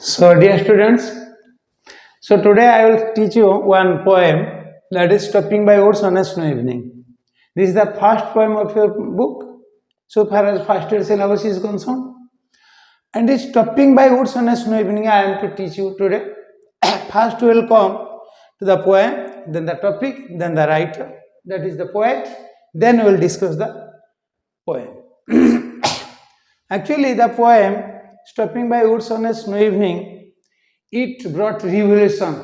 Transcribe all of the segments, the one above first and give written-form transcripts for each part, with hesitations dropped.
So, dear students, today I will teach you one poem, that is Stopping by Woods on a Snow Evening. This is the first poem of your book, so far as first year syllabus is concerned. And this Stopping by Woods on a Snow Evening I am to teach you today. First we will come to the poem, then the topic, then the writer, that is the poet, then we will discuss the poem. Actually, the poem Stopping by Woods on a Snow Evening, it brought revolution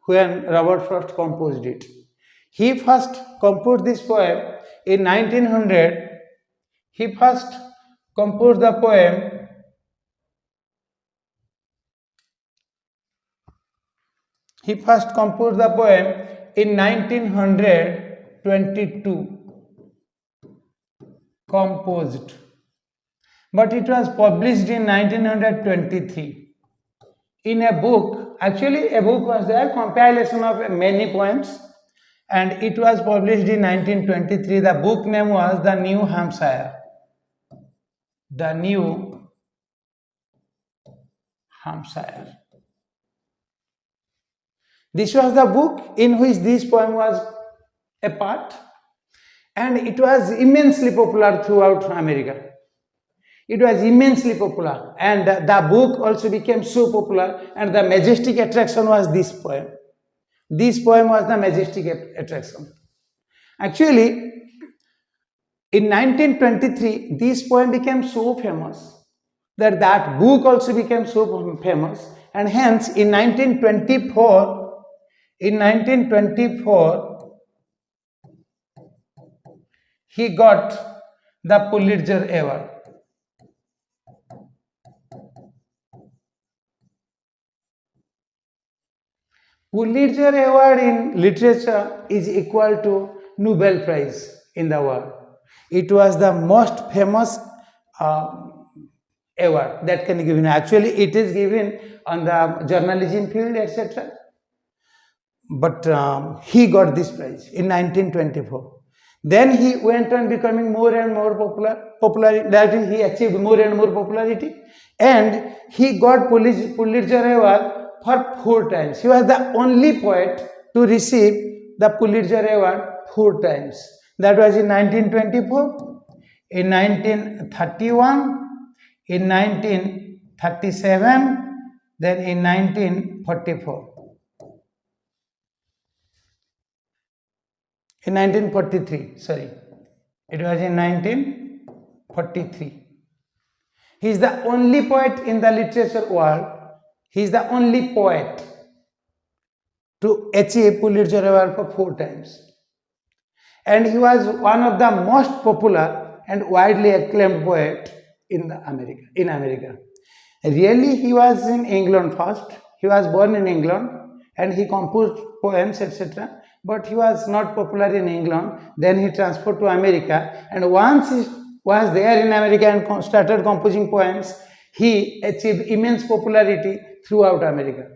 when Robert Frost composed it. He first composed this poem in 1900. He first composed the poem in 1922. Composed. But it was published in 1923 in a book. Actually, a book was there, compilation of many poems, and it was published in 1923. The book name was The New Hampshire. The New Hampshire. This was the book in which this poem was a part, and it was immensely popular throughout America. It was immensely popular, and the book also became so popular, and the majestic attraction was this poem. This poem was the majestic attraction. Actually, in 1923, this poem became so famous that that book also became so famous, and hence in 1924, he got the Pulitzer Award. Pulitzer Award in literature is equal to Nobel Prize in the world. It was the most famous award that can be given. Actually, it is given on the journalism field, etc. But he got this prize in 1924. Then he went on becoming more and more popular. That is, he achieved more and more popularity, and he got Pulitzer Award for 4 times. He was the only poet to receive the Pulitzer Award 4 times. That was in 1924, in 1931, in 1937, then in 1944. In 1943, sorry, it was in 1943. He is the only poet in the literature world. He is the only poet to achieve Pulitzer Award for 4 times. And he was one of the most popular and widely acclaimed poet in America. Really, he was in England first. He was born in England and he composed poems, etc. But he was not popular in England. Then he transferred to America, and once he was there in America and started composing poems, he achieved immense popularity throughout America.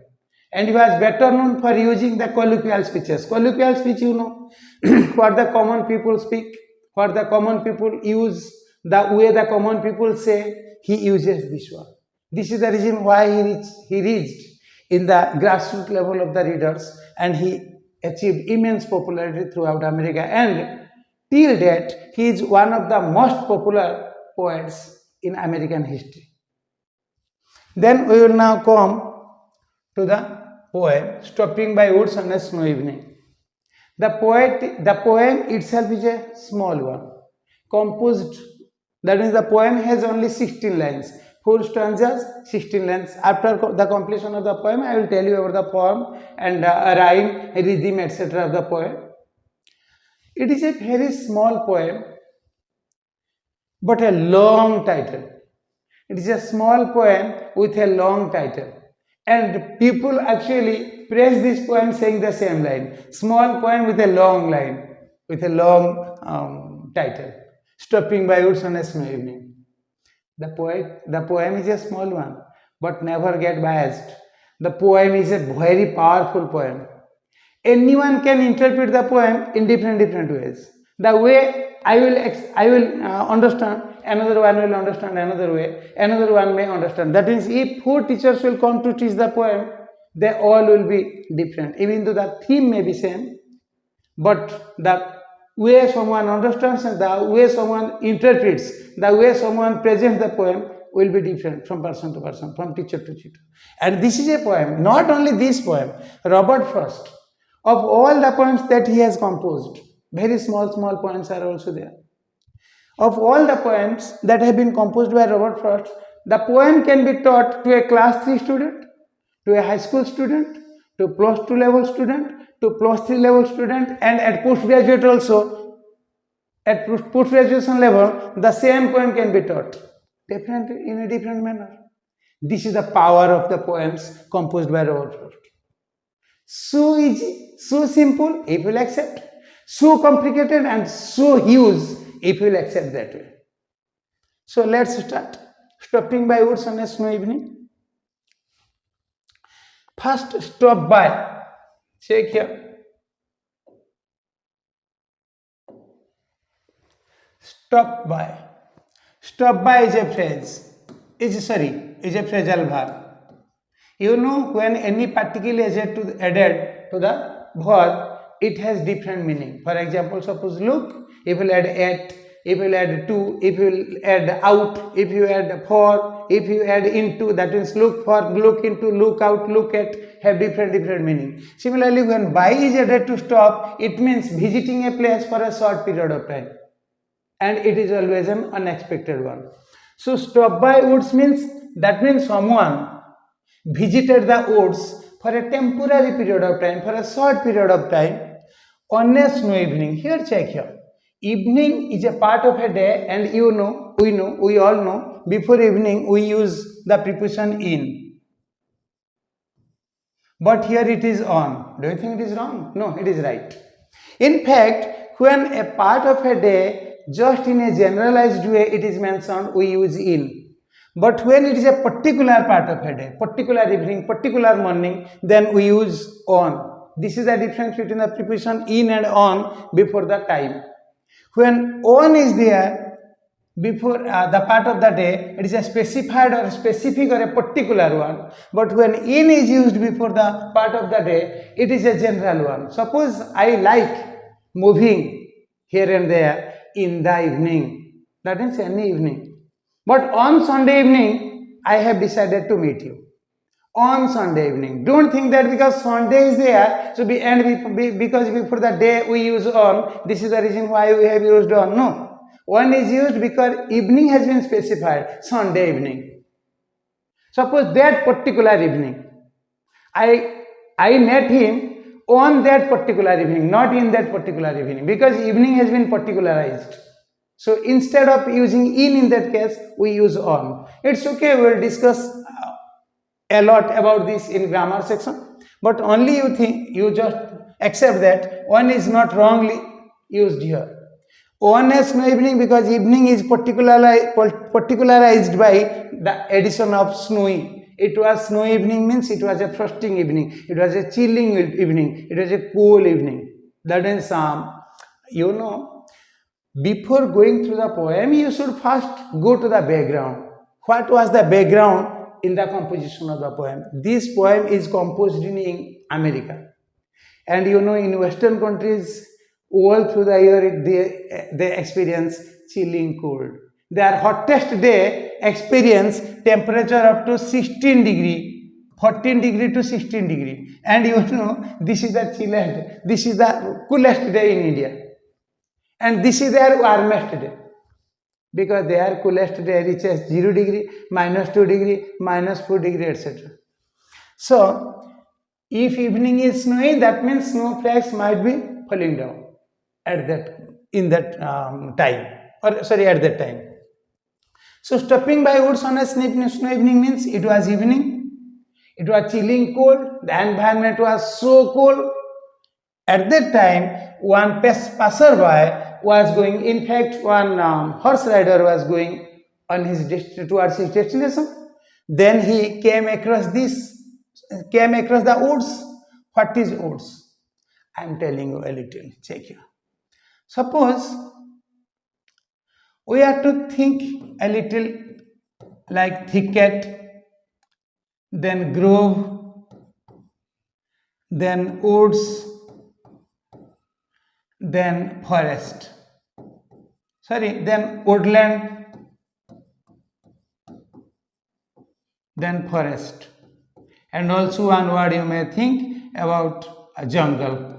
And he was better known for using the colloquial speeches. Colloquial speech, you know, what the common people speak, what the common people use, the way the common people say, he uses this one. This is the reason why he reached in the grassroots level of the readers, and he achieved immense popularity throughout America, and till date he is one of the most popular poets in American history. Then we will now come to the poem Stopping by Woods on a Snow Evening. The poem itself is a small one, composed, that means the poem has only 16 lines, 4 stanzas, 16 lines. After the completion of the poem, I will tell you about the form and rhyme, rhythm, etc. of the poem. It is a very small poem, but a long title. It is a small poem with a long title. And people actually praise this poem saying the same line. Small poem with a long line, with a long title. Stopping by Woods on a Snow Evening. The poem is a small one, but never get biased. The poem is a very powerful poem. Anyone can interpret the poem in different ways. The way I will understand, another one will understand another way, another one may understand. That means if 4 teachers will come to teach the poem, they all will be different. Even though the theme may be same, but the way someone understands and the way someone interprets, the way someone presents the poem will be different from person to person, from teacher to teacher. And this is a poem, not only this poem, Robert Frost, of all the poems that he has composed, very small poems are also there. Of all the poems that have been composed by Robert Frost, the poem can be taught to a class 3 student, to a high school student, to plus 2 level student, to plus 3 level student, and at postgraduate also. At post-graduation level, the same poem can be taught different in a different manner. This is the power of the poems composed by Robert Frost. So easy, so simple, if you will accept. So complicated and so huge, if you will accept that way. So let's start. Stopping by woods on a snow evening. First, stop by. Check here. Stop by. Stop by is a phrase. Is a phrasal verb. You know, when any particle is added to the verb, it has different meaning. For example, suppose look, if you add at, if you add to, if you add out, if you add for, if you add into, that means look for, look into, look out, look at, have different meaning. Similarly, when by is added to stop, it means visiting a place for a short period of time. And it is always an unexpected one. So stop by woods means, that means someone visited the woods for a temporary period of time, for a short period of time, on a snow evening. Here, check here. Evening is a part of a day, and we all know, before evening we use the preposition in. But here it is on. Do you think it is wrong? No, it is right. In fact, when a part of a day, just in a generalized way it is mentioned, we use in. But when it is a particular part of a day, particular evening, particular morning, then we use on. This is the difference between the preposition in and on before the time. When on is there before the part of the day, it is a specified or specific or a particular one. But when in is used before the part of the day, it is a general one. Suppose I like moving here and there in the evening, that is any evening. But on Sunday evening, I have decided to meet you. On Sunday evening. Don't think that because Sunday is there, so because before the day we use on, this is the reason why we have used on. No. One is used because evening has been specified, Sunday evening. Suppose that particular evening, I met him on that particular evening, not in that particular evening, because evening has been particularized. So instead of using in that case, we use on. It's okay, we'll discuss a lot about this in grammar section, but only you just accept that one is not wrongly used here. On a snow evening, because evening is particularized by the addition of snowy. It was snow evening means it was a frosting evening, it was a chilling evening, it was a cool evening. That is before going through the poem, you should first go to the background. What was the background in the composition of the poem? This poem is composed in America, and in Western countries all through the year they experience chilling cold. Their hottest day experience temperature up to 16 degree, 14 degree to 16 degree, and this is the chillest, this is the coolest day in India, and this is their warmest day, because their coolest day reaches 0 degree, -2 degree, -4 degree, etc. So, if evening is snowy, that means snowflakes might be falling down at that time. So, stopping by woods on a snow evening means it was evening, it was chilling cold, the environment was so cold. At that time, one passerby was going, in fact, one horse rider was going on towards his destination. Then he came across the woods. What is woods? I am telling you a little. Check here. Suppose We have to think a little like thicket, then grove, then woods, then forest. Then woodland, then forest. And also one word you may think about a jungle.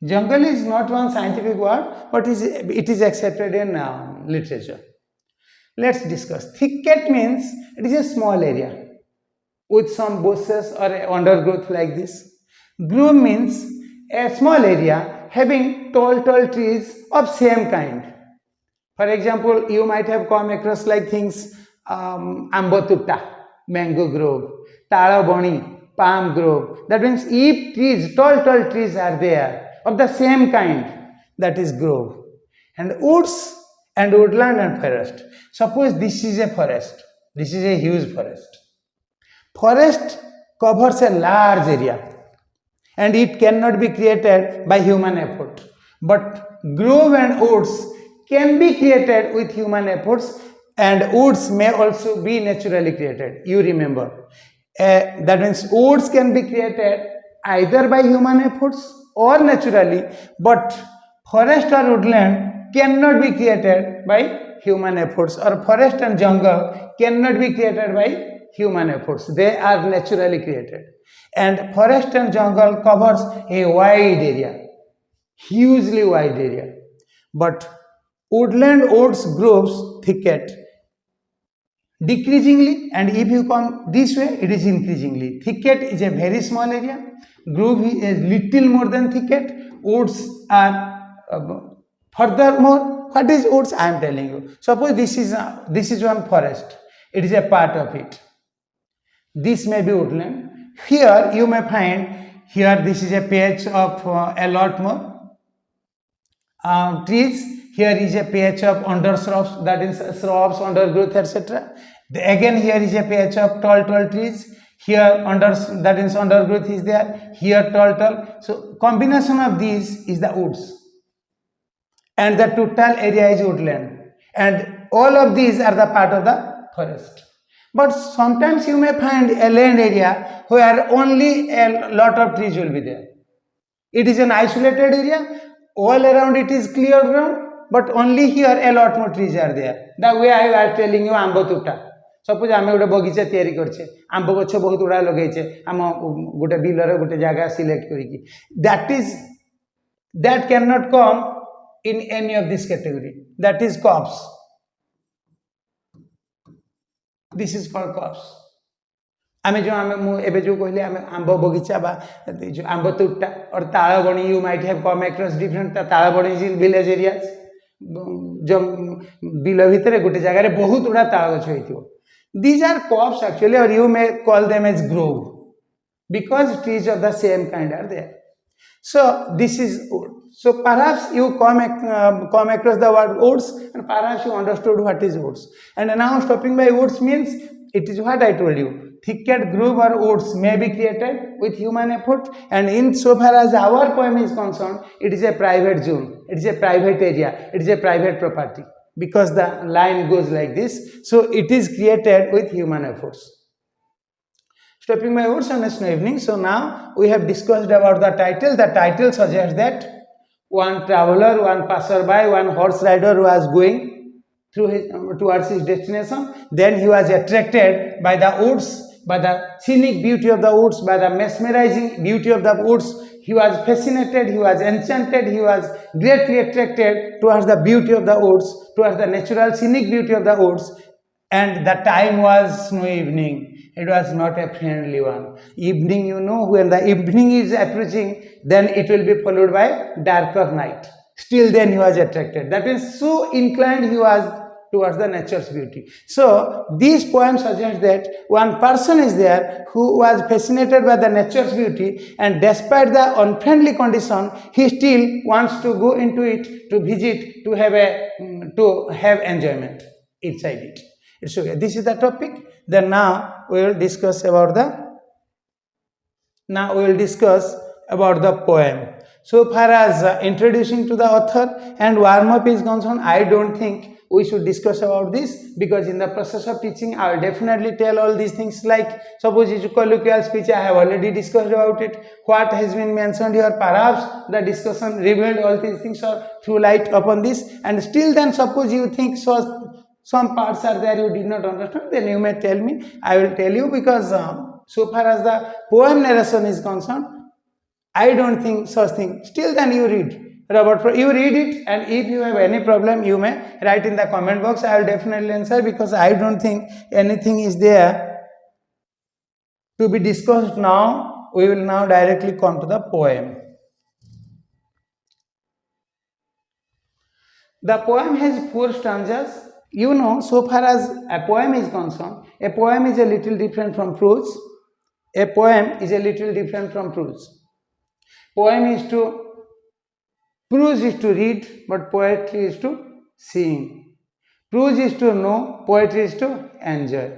Jungle is not one scientific word, but it is accepted in literature. Let's discuss. Thicket means it is a small area with some bushes or undergrowth like this. Grove means a small area having tall trees of same kind. For example, you might have come across like things Ambotutta, mango grove, Talaboni, palm grove. That means if trees, tall trees are there of the same kind, that is grove. And woods and woodland and forest. Suppose this is a forest. This is a huge forest. Forest covers a large area and it cannot be created by human effort. But grove and woods can be created with human efforts, and woods may also be naturally created. You remember. That means woods can be created either by human efforts or naturally, but forest or woodland cannot be created by human efforts, or forest and jungle cannot be created by human efforts. They are naturally created. And forest and jungle covers a wide area, hugely wide area. But woodland, woods, groves, thicket, decreasingly, and if you come this way, it is increasingly. Thicket is a very small area, grove is little more than thicket, woods are furthermore. What is woods? I am telling you. Suppose this is one forest, it is a part of it. This may be woodland. Here you may find, here this is a patch of a lot more trees. Here is a patch of undershrubs, that is shrubs, undergrowth, etc. Again here is a patch of tall trees. Here that is undergrowth is there. Here tall. So combination of these is the woods. And the total area is woodland. And all of these are the part of the forest. But sometimes you may find a land area where only a lot of trees will be there. It is an isolated area, all around it is clear ground, but only here a lot more trees are there. The way I was telling you, Ambotutta. Suppose आम गोटे बगीचा तैयारी करछे, आंब गछ बहुत गुड़ा लगेछे, आम गोटे बिलर गोटे जगह सिलेक्ट करिकी. That cannot come in any of this category. That is copse. This is called copse. आमे जो कहले आंब बगीचा बा जो आंब तुट्टा और तालबणी, you might have come across different तालबणी in village areas. जो बिल भितर गोटे जगह बहुत गुड़ा ताल गछ होइथिबो. These are copse actually, or you may call them as grove, because trees of the same kind are there. So this is wood. So perhaps you come across the word woods, and perhaps you understood what is woods. And now stopping by woods means it is what I told you. Thicket, grove or woods may be created with human effort, and in so far as our poem is concerned, it is a private zone, it is a private area, it is a private property, because the line goes like this. So it is created with human efforts. Stopping by woods on a snow evening. So now we have discussed about the title. The title suggests that one traveler, one passerby, one horse rider was going towards his destination. Then he was attracted by the woods, by the scenic beauty of the woods, by the mesmerizing beauty of the woods. He was fascinated, he was enchanted, he was greatly attracted towards the beauty of the woods, towards the natural scenic beauty of the woods. And the time was snow evening. It was not a friendly one. Evening, you know, when the evening is approaching, then it will be followed by darker night. Still then he was attracted. That is, so inclined he was towards the nature's beauty. So this poem suggests that one person is there who was fascinated by the nature's beauty, and despite the unfriendly condition, he still wants to go into it, to visit, to have enjoyment inside it. It's okay. This is the topic. Then now we will discuss about the poem. So far as introducing to the author and warm up is concerned, I don't think we should discuss about this, because in the process of teaching I will definitely tell all these things, like suppose is colloquial speech, I have already discussed about it, what has been mentioned here, perhaps the discussion revealed all these things or threw light upon this, and still then suppose you think so some parts are there you did not understand, then you may tell me, I will tell you, because so far as the poem narration is concerned, I don't think such thing. Still then you read. Robert, you read it, and if you have any problem, you may write in the comment box. I will definitely answer, because I don't think anything is there to be discussed now. We will now directly come to the poem. The poem has 4 stanzas. You know, so far as a poem is concerned, a poem is a little different from prose. A poem is a little different from prose. Prose is to read, but poetry is to sing. Prose is to know, poetry is to enjoy.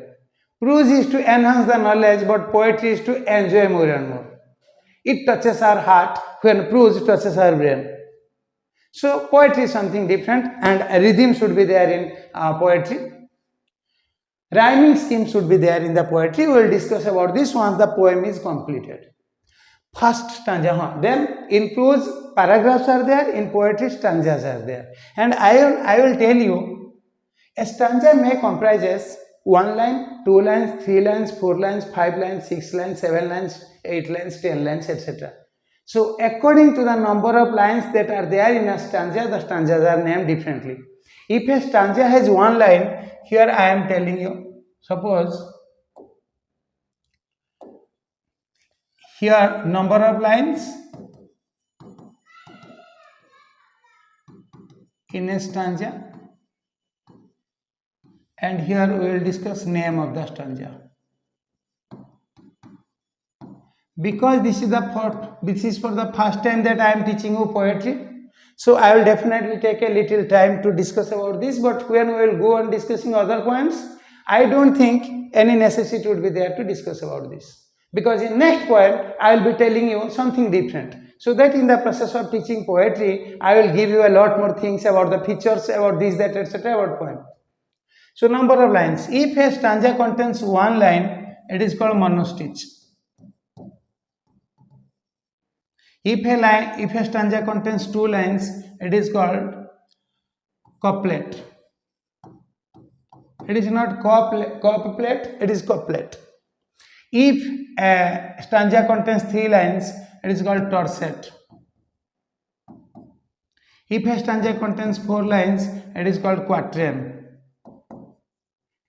Prose is to enhance the knowledge, but poetry is to enjoy more and more. It touches our heart when prose touches our brain. So poetry is something different, and a rhythm should be there in poetry. Rhyming scheme should be there in the poetry. We will discuss about this once the poem is completed. First stanza, then in prose paragraphs are there, in poetry stanzas are there, and I will tell you, a stanza may comprises 1 line, 2 lines, 3 lines, 4 lines, 5 lines, 6 lines, 7 lines, 8 lines, 10 lines, etc. So according to the number of lines that are there in a stanza, the stanzas are named differently. If a stanza has 1 line, here I am telling you, suppose here number of lines in a stanza, and here we will discuss name of the stanza. Because this is for the first time that I am teaching you poetry, so I will definitely take a little time to discuss about this, but when we will go on discussing other poems, I don't think any necessity would be there to discuss about this, because in next poem I will be telling you something different, so that in the process of teaching poetry I will give you a lot more things about the features, about this, that, etc. about poem. So number of lines, if a stanza contains 1 line, it is called monostich. If a stanza contains 2 lines, it is called couplet. It is not couplet, it is couplet. If a stanza contains 3 lines, it is called tercet. If a stanza contains 4 lines, it is called quatrain.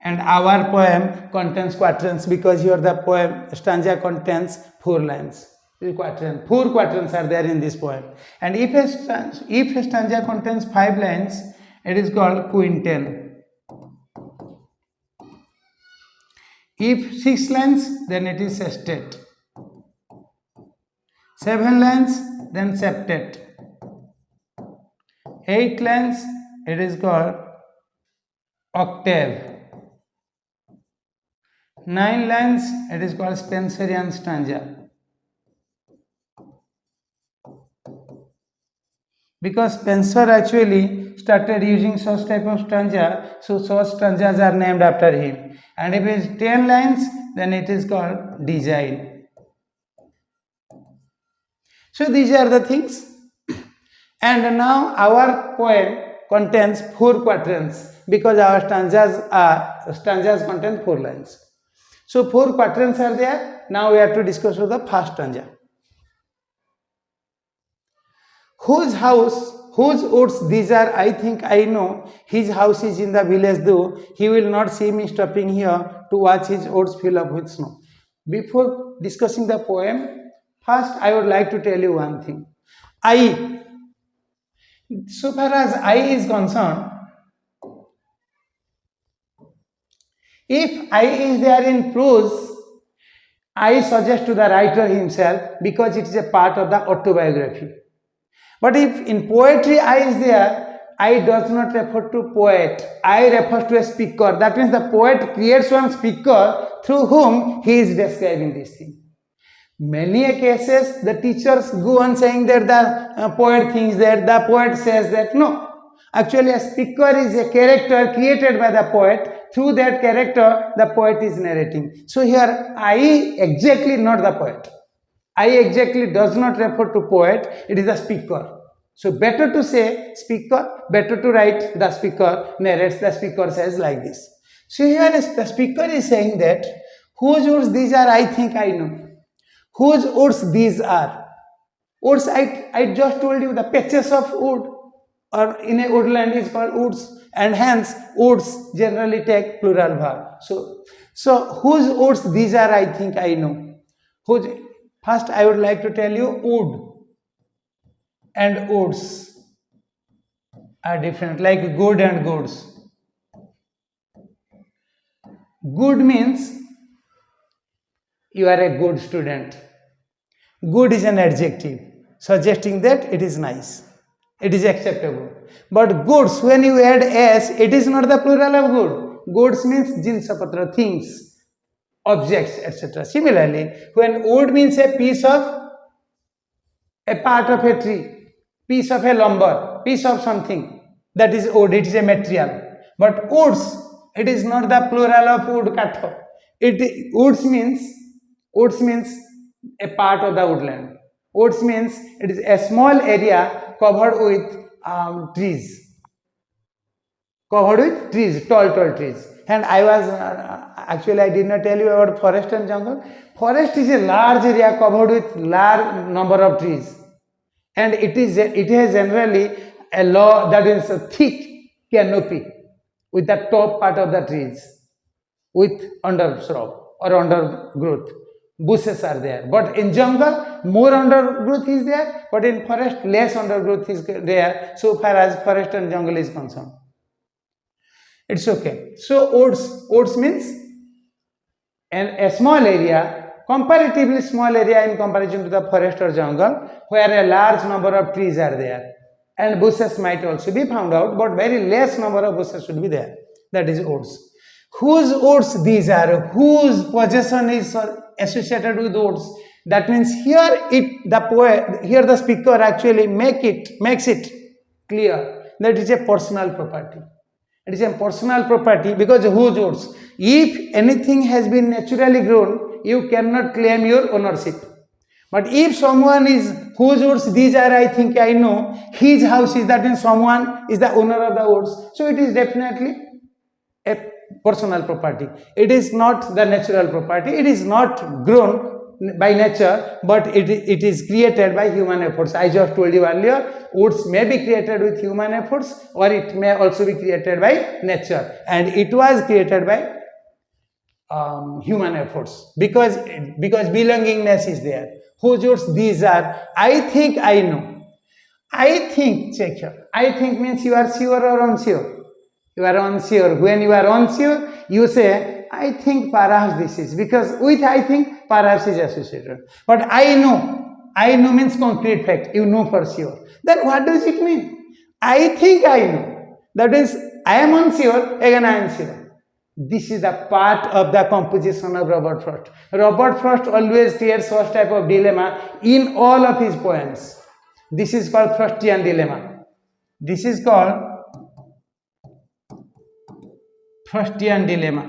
And our poem contains quatrains, because here the stanza contains 4 lines. Quatrain. 4 quatrains are there in this poem. And if a stanza contains 5 lines, it is called quintain. If 6 lines, then it is sestet. 7 lines, then septet. 8 lines, it is called octave. 9 lines, it is called Spenserian stanza. Because Spencer actually started using such type of stanza, so such stanzas are named after him. And if it is 10 lines, then it is called design. So these are the things. And now our poem contains 4 quatrains, because our stanzas contain 4 lines. So 4 quatrains are there. Now we have to discuss the first stanza. Whose house, whose oats these are, I think I know. His house is in the village, though he will not see me stopping here to watch his oats fill up with snow. Before discussing the poem, first I would like to tell you one thing. So far as I is concerned, if I is there in prose, I suggest to the writer himself, because it is a part of the autobiography. But if in poetry I is there, I does not refer to poet, I refer to a speaker. That means the poet creates one speaker through whom he is describing this thing. Many cases the teachers go on saying that the poet thinks that, the poet says that. No. Actually, a speaker is a character created by the poet. Through that character, the poet is narrating. So here, I exactly not the poet. I exactly does not refer to poet, it is the speaker. So better to say speaker, better to write the speaker narrates, the speaker says like this. So here the speaker is saying that, whose words these are, I think I know. Whose woods these are? Woods, I just told you, the patches of wood or in a woodland is called woods, and hence woods generally take plural verb. So whose woods these are, I think I know. First I would like to tell you, wood and woods are different, like good and goods. Good means you are a good student. Good is an adjective suggesting that it is nice, it is acceptable. But goods, when you add s, it is not the plural of good. Goods means jinsapatra, things, objects, etc. Similarly, when wood means a piece of, a part of a tree, piece of a lumber, piece of something, that is wood, it is a material. But woods, it is not the plural of wood, katho. Woods means a part of the woodland. Woods means it is a small area covered with trees. Covered with trees, tall trees. And I was, actually I did not tell you about forest and jungle. Forest is a large area covered with large number of trees. And it has generally a law that is a thick canopy with the top part of the trees, with undershrub or undergrowth. Bushes are there. But in jungle, more undergrowth is there, but in forest, less undergrowth is there, so far as forest and jungle is concerned. It's okay. So woods means a small area, comparatively small area in comparison to the forest or jungle, where a large number of trees are there. And bushes might also be found out, but very less number of bushes should be there. That is woods. Whose woods these are? Whose possession is associated with woods? That means here the speaker actually makes it clear that it is a personal property. It is a personal property because whose woods? If anything has been naturally grown, you cannot claim your ownership. But if someone is whose woods these are, I think I know, his house is, that means someone is the owner of the woods. So it is definitely a personal property. It is not the natural property. It is not grown by nature, but it is created by human efforts. I just told you earlier, woods may be created with human efforts, or it may also be created by nature, and it was created by human efforts because belongingness is there. Whose woods these are? I think I know. I think, check here. I think means you are sure or unsure. You are unsure. When you are unsure, you say, I think perhaps this is, because with I think perhaps is associated. But I know means concrete fact, you know for sure. Then what does it mean? I think I know. That means I am unsure, again I am sure. This is the part of the composition of Robert Frost. Robert Frost always creates such type of dilemma in all of his poems. This is called Frostian dilemma. This is called Frostian dilemma.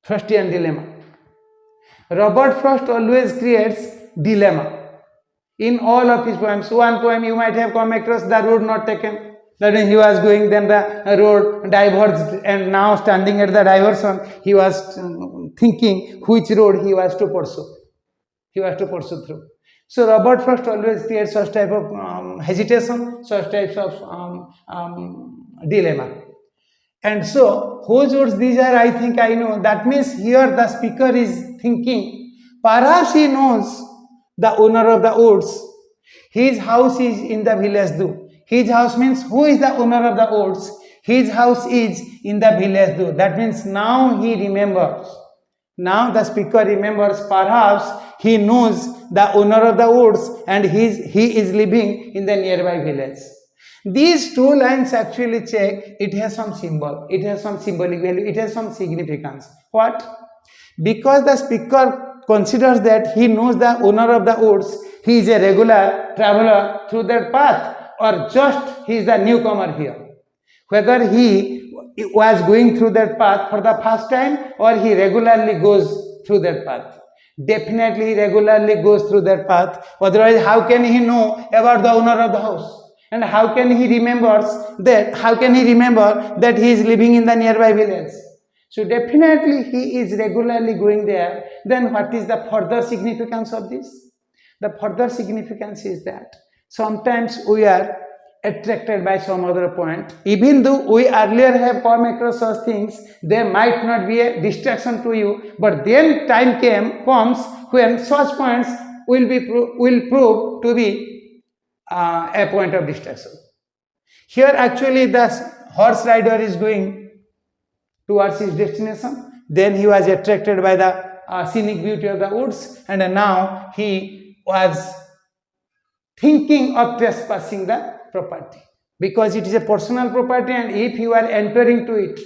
Frostian dilemma. Robert Frost always creates dilemma in all of his poems. One poem you might have come across, the road not taken. That when he was going, then the road diverged, and now standing at the diversion, he was thinking which road he was to pursue. He was to pursue through. So Robert Frost always creates such type of hesitation, such types of dilemma. And so, whose words these are, I think I know. That means here the speaker is thinking, perhaps he knows the owner of the woods. His house is in the village do. His house means who is the owner of the woods? His house is in the village do. That means now he remembers. Now the speaker remembers, perhaps he knows the owner of the woods and he is living in the nearby village. These two lines actually check, it has some symbol, it has some symbolic value, it has some significance. What? Because the speaker considers that he knows the owner of the woods, he is a regular traveler through that path, or just he is the newcomer here. Whether he was going through that path for the first time or he regularly goes through that path. Definitely he regularly goes through that path, otherwise how can he know about the owner of the house? And how can he remember that he is living in the nearby village? So definitely he is regularly going there. Then what is the further significance of this? The further significance is that sometimes we are attracted by some other point. Even though we earlier have come across such things, there might not be a distraction to you, but then time comes when such points will prove to be a point of distraction. Here actually the horse rider is going towards his destination. Then he was attracted by the scenic beauty of the woods, and now he was thinking of trespassing the property, because it is a personal property, and if you are entering to it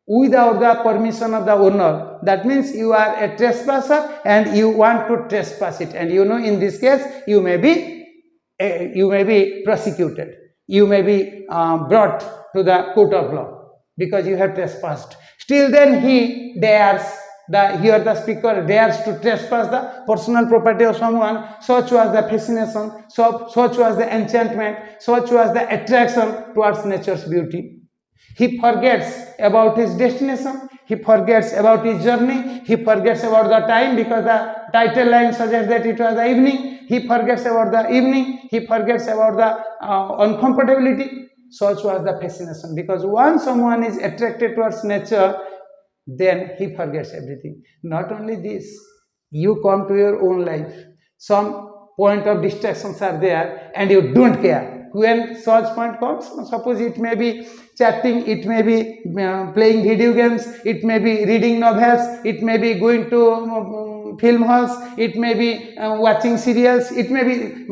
without the permission of the owner, that means you are a trespasser and you want to trespass it, and in this case you may be prosecuted, you may be brought to the court of law because you have trespassed. Still then he dares, here the speaker dares to trespass the personal property of someone. Such was the fascination, such was the enchantment, such was the attraction towards nature's beauty. He forgets about his destination, he forgets about his journey, he forgets about the time, because the title line suggests that it was the evening. He forgets about the evening, he forgets about the uncomfortability. Such was the fascination, because once someone is attracted towards nature, then he forgets everything. Not only this, you come to your own life, some point of distractions are there and you don't care. When such point comes, suppose it may be chatting, it may be playing video games, it may be reading novels, it may be going to film halls, it may be watching serials, it may be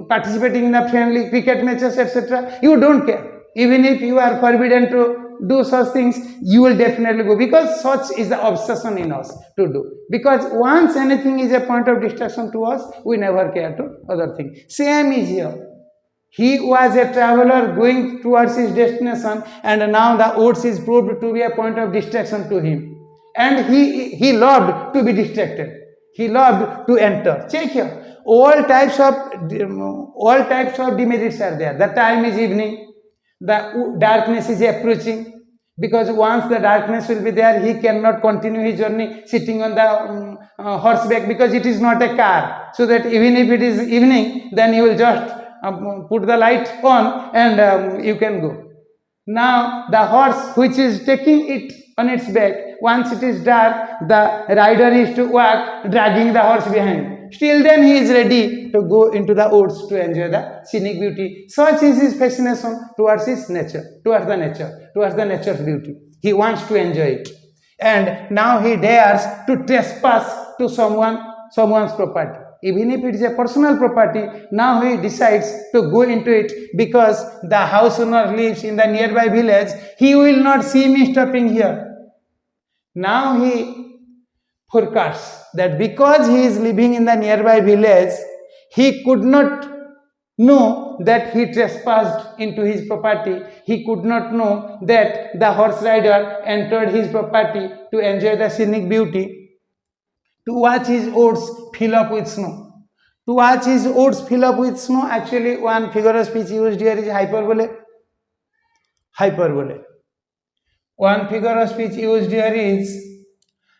participating in the friendly cricket matches, etc. You don't care. Even if you are forbidden to do such things, you will definitely go, because such is the obsession in us to do. Because once anything is a point of distraction to us, we never care to other things. Same is here. He was a traveler going towards his destination, and now the woods is proved to be a point of distraction to him. And he loved to be distracted. He loved to enter. Check here. All types of demerits are there. The time is evening. The darkness is approaching, because once the darkness will be there, he cannot continue his journey sitting on the horseback, because it is not a car. So that even if it is evening, then you will just put the light on and you can go. Now the horse which is taking it on its back, once it is dark, the rider is to walk dragging the horse behind. Still then he is ready to go into the woods to enjoy the scenic beauty. Such is his fascination towards his nature, towards the nature's beauty. He wants to enjoy it. And now he dares to trespass to someone's property. Even if it is a personal property, now he decides to go into it, because the house owner lives in the nearby village. He will not see me stopping here. Now he forecasts that because he is living in the nearby village, he could not know that he trespassed into his property. He could not know that the horse rider entered his property to enjoy the scenic beauty, to watch his woods fill up with snow. To watch his woods fill up with snow, actually one figure of speech used here is hyperbole. Hyperbole. One figure of speech used here is,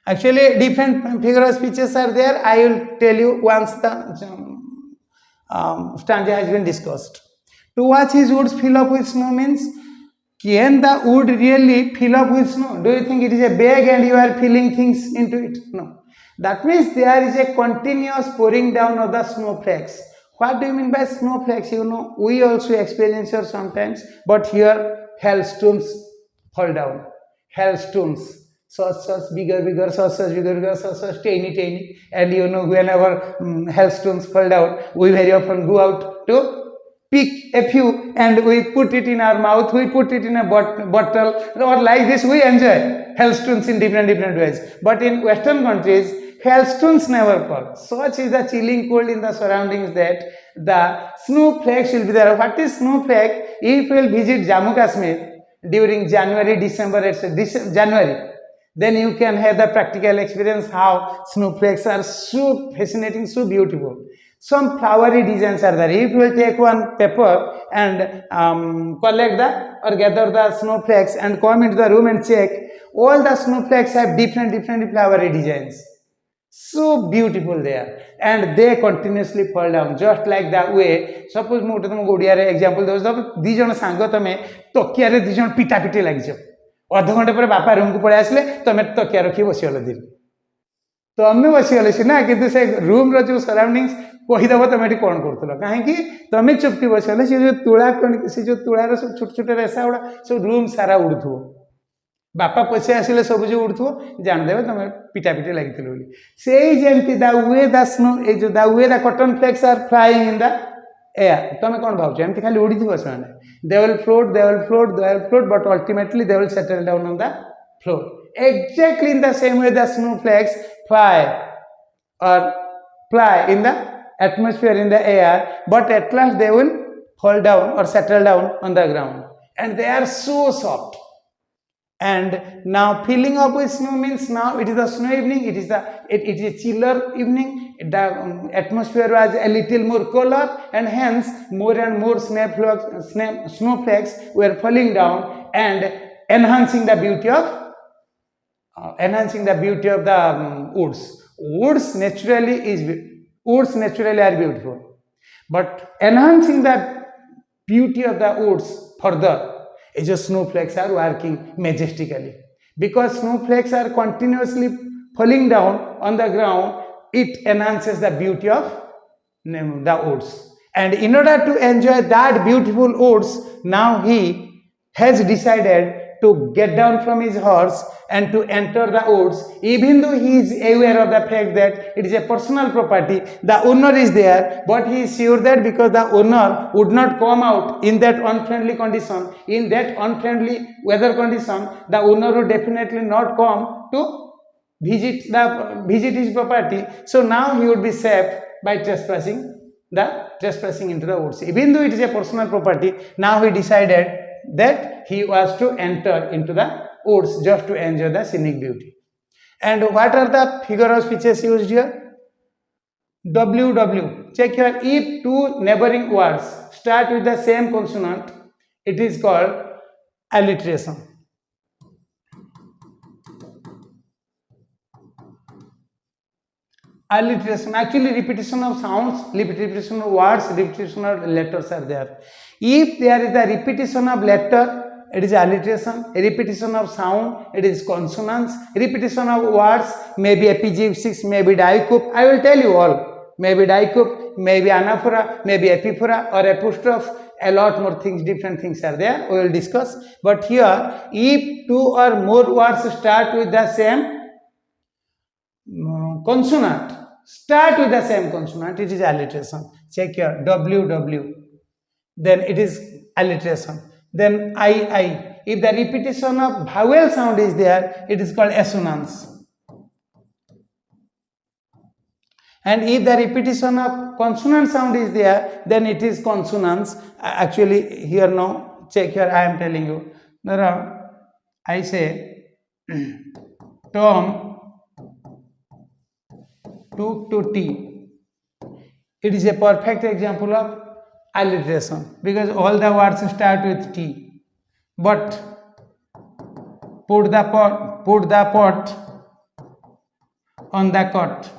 actually different figure of speeches are there. I will tell you once the stanza has been discussed. To watch his woods fill up with snow means, can the wood really fill up with snow? Do you think it is a bag and you are filling things into it? No. That means there is a continuous pouring down of the snowflakes. What do you mean by snowflakes? We also experience it sometimes, but here hailstones fall down. Hailstones. Such bigger, such tiny, and whenever hailstones fall down, we very often go out to pick a few and we put it in our mouth, we put it in a bottle, or like this we enjoy hailstones in different ways. But in Western countries, hailstones never fall. Such is the chilling cold in the surroundings that the snowflakes will be there. What is snowflake? If you will visit Jammu Kashmir during January, December, etc., January, then you can have the practical experience how snowflakes are so fascinating, so beautiful. Some flowery designs are there. If you will take one paper and collect the or gather the snowflakes and come into the room and check, all the snowflakes have different flowery designs. So beautiful they are, and they continuously fall down just like that way. Suppose ମୁଁ ଗୋଟେ ତମକୁ ଓଡ଼ିଆରେ example ଦେଉଛି, ଦି ଜଣ ସାଙ୍ଗ ତମେ ତକିଆରେ ଦି ଜଣ ପିଟାପିଟି ଲାଗିଛ, ଅଧଘଣ୍ଟେ ପରେ ବାପା ରୁମକୁ ପଳେଇ ଆସିଲେ, ତମେ ତକିଆ ରଖି ବସିଗଲ ଦିନ, ତମେ ବସିଗଲେ ସିନା, କିନ୍ତୁ ସେ ରୁମର ଯୋଉ ସରାଉଣ୍ଡିଙ୍ଗସ୍ କହିଦେବ ତମେ ଏଠି କ'ଣ କରୁଥିଲ, କାହିଁକି ତମେ ଚୁପଟି ବସିଗଲେ ସେ ଯୋଉ ତୁଳା ସେ ଯୋଉ ତୁଳାର ସବୁ ଛୋଟ ଛୋଟ ରେସା ଗୁଡ଼ା ସବୁ ରୁମ୍ ସାରା ଉଡ଼ୁଥିବ, ବାପା ପଛେ ଆସିଲେ ସବୁ ଯୋଉ ଉଡ଼ୁଥିବ ଜାଣିଦେବେ ତମେ ପିଟାପିଟି ଲାଗିଥିଲ ବୋଲି। ସେଇ ଯେମିତି ଦ ୱେ ଦ ସ୍ନୋ, ଏଇ ଯୋଉ the way the cotton flakes are flying in the air, ତମେ କ'ଣ ଭାବୁଛ ଏମିତି ଖାଲି ଉଡ଼ିଥିବ ସେମାନେ? they will float, but ultimately they will settle down on the floor. Exactly in the same way the snowflakes fly in the atmosphere, in the air, but at last they will fall down or settle down on the ground, and they are so soft. And now filling up with snow means now it is a snow evening, it is a chiller evening, the atmosphere was a little more cooler, and hence more and more snowflakes were falling down and enhancing the beauty of the woods. Woods naturally are beautiful, but enhancing the beauty of the woods further is just snowflakes are working majestically. Because snowflakes are continuously falling down on the ground, it enhances the beauty of the woods. And in order to enjoy that beautiful woods, now he has decided to get down from his horse and to enter the woods, even though he is aware of the fact that it is a personal property, the owner is there, but he is sure that because the owner would not come out in that unfriendly condition, in that unfriendly weather condition, the owner would definitely not come to visit his property. So now he would be safe by trespassing into the woods. Even though it is a personal property, now he decided that he was to enter into the woods just to enjoy the scenic beauty. And what are the figure of speeches used here? WW. Check here. If two neighboring words start with the same consonant, it is called alliteration. Alliteration, actually repetition of sounds, repetition of words, repetition of letters are there. If there is a repetition of letter, it is alliteration. A repetition of sound, it is consonants. Repetition of words, maybe epigypsics, maybe dicoup. I will tell you all. Maybe dicoup, maybe anaphora, maybe epiphora or apostrophe. A lot more things, different things are there. We will discuss. But here, if two or more words start with the same consonant, it is alliteration. Check here, WW, then it is alliteration. Then I, if the repetition of vowel sound is there, it is called assonance. And if the repetition of consonant sound is there, then it is consonants. Actually here now, check here, I am telling you. Now I say Tom took to tea. It is a perfect example of alliteration because all the words start with T. But put the pot on the cot.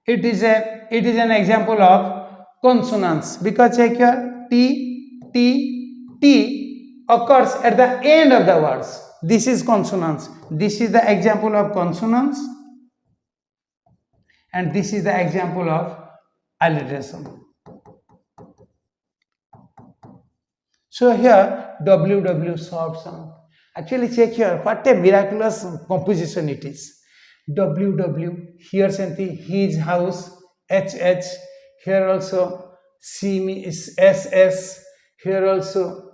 It is an example of consonants because check here, T occurs at the end of the words. This is consonants. This is the example of consonants. And this is the example of alliteration. So here WW soft sound. Actually check here, what a miraculous composition it is. WW, here something his house, HH, here also C means SS. Here also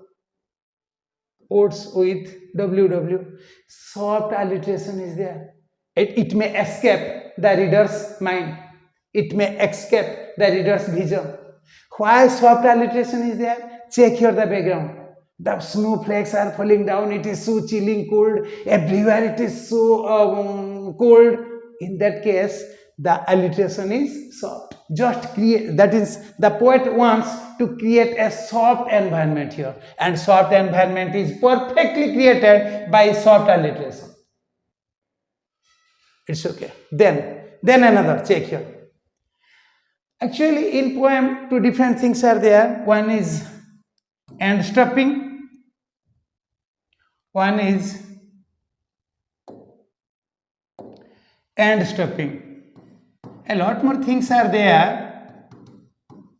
oats with WW. Soft alliteration is there. It may escape the reader's mind. It may escape the reader's vision. Why soft alliteration is there? Check here the background. The snowflakes are falling down. It is so chilling cold. Everywhere it is so cold. In that case, the alliteration is soft. Just create, that is, the poet wants to create a soft environment here. And soft environment is perfectly created by soft alliteration. It's okay. Then another, check here. Actually, in poem, two different things are there. One is end stopping. One is end stopping. A lot more things are there.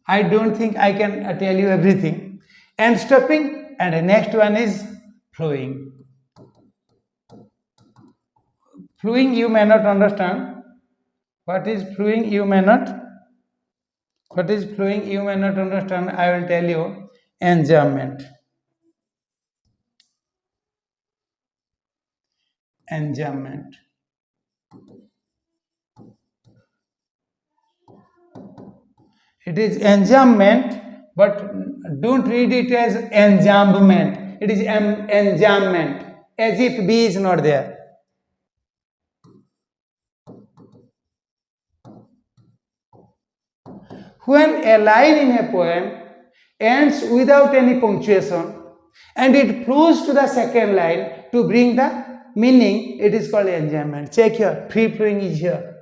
I don't think I can tell you everything. End stopping, and the next one is flowing. Flowing you may not understand. What is flowing you may not? What is flowing you may not understand. I will tell you. Enjambment. Enjambment. It is enjambment, but don't read it as enjambment. It is enjambment, as if B is not there. When a line in a poem ends without any punctuation and it flows to the second line to bring the meaning, it is called enjambment. Check here, free flowing is here.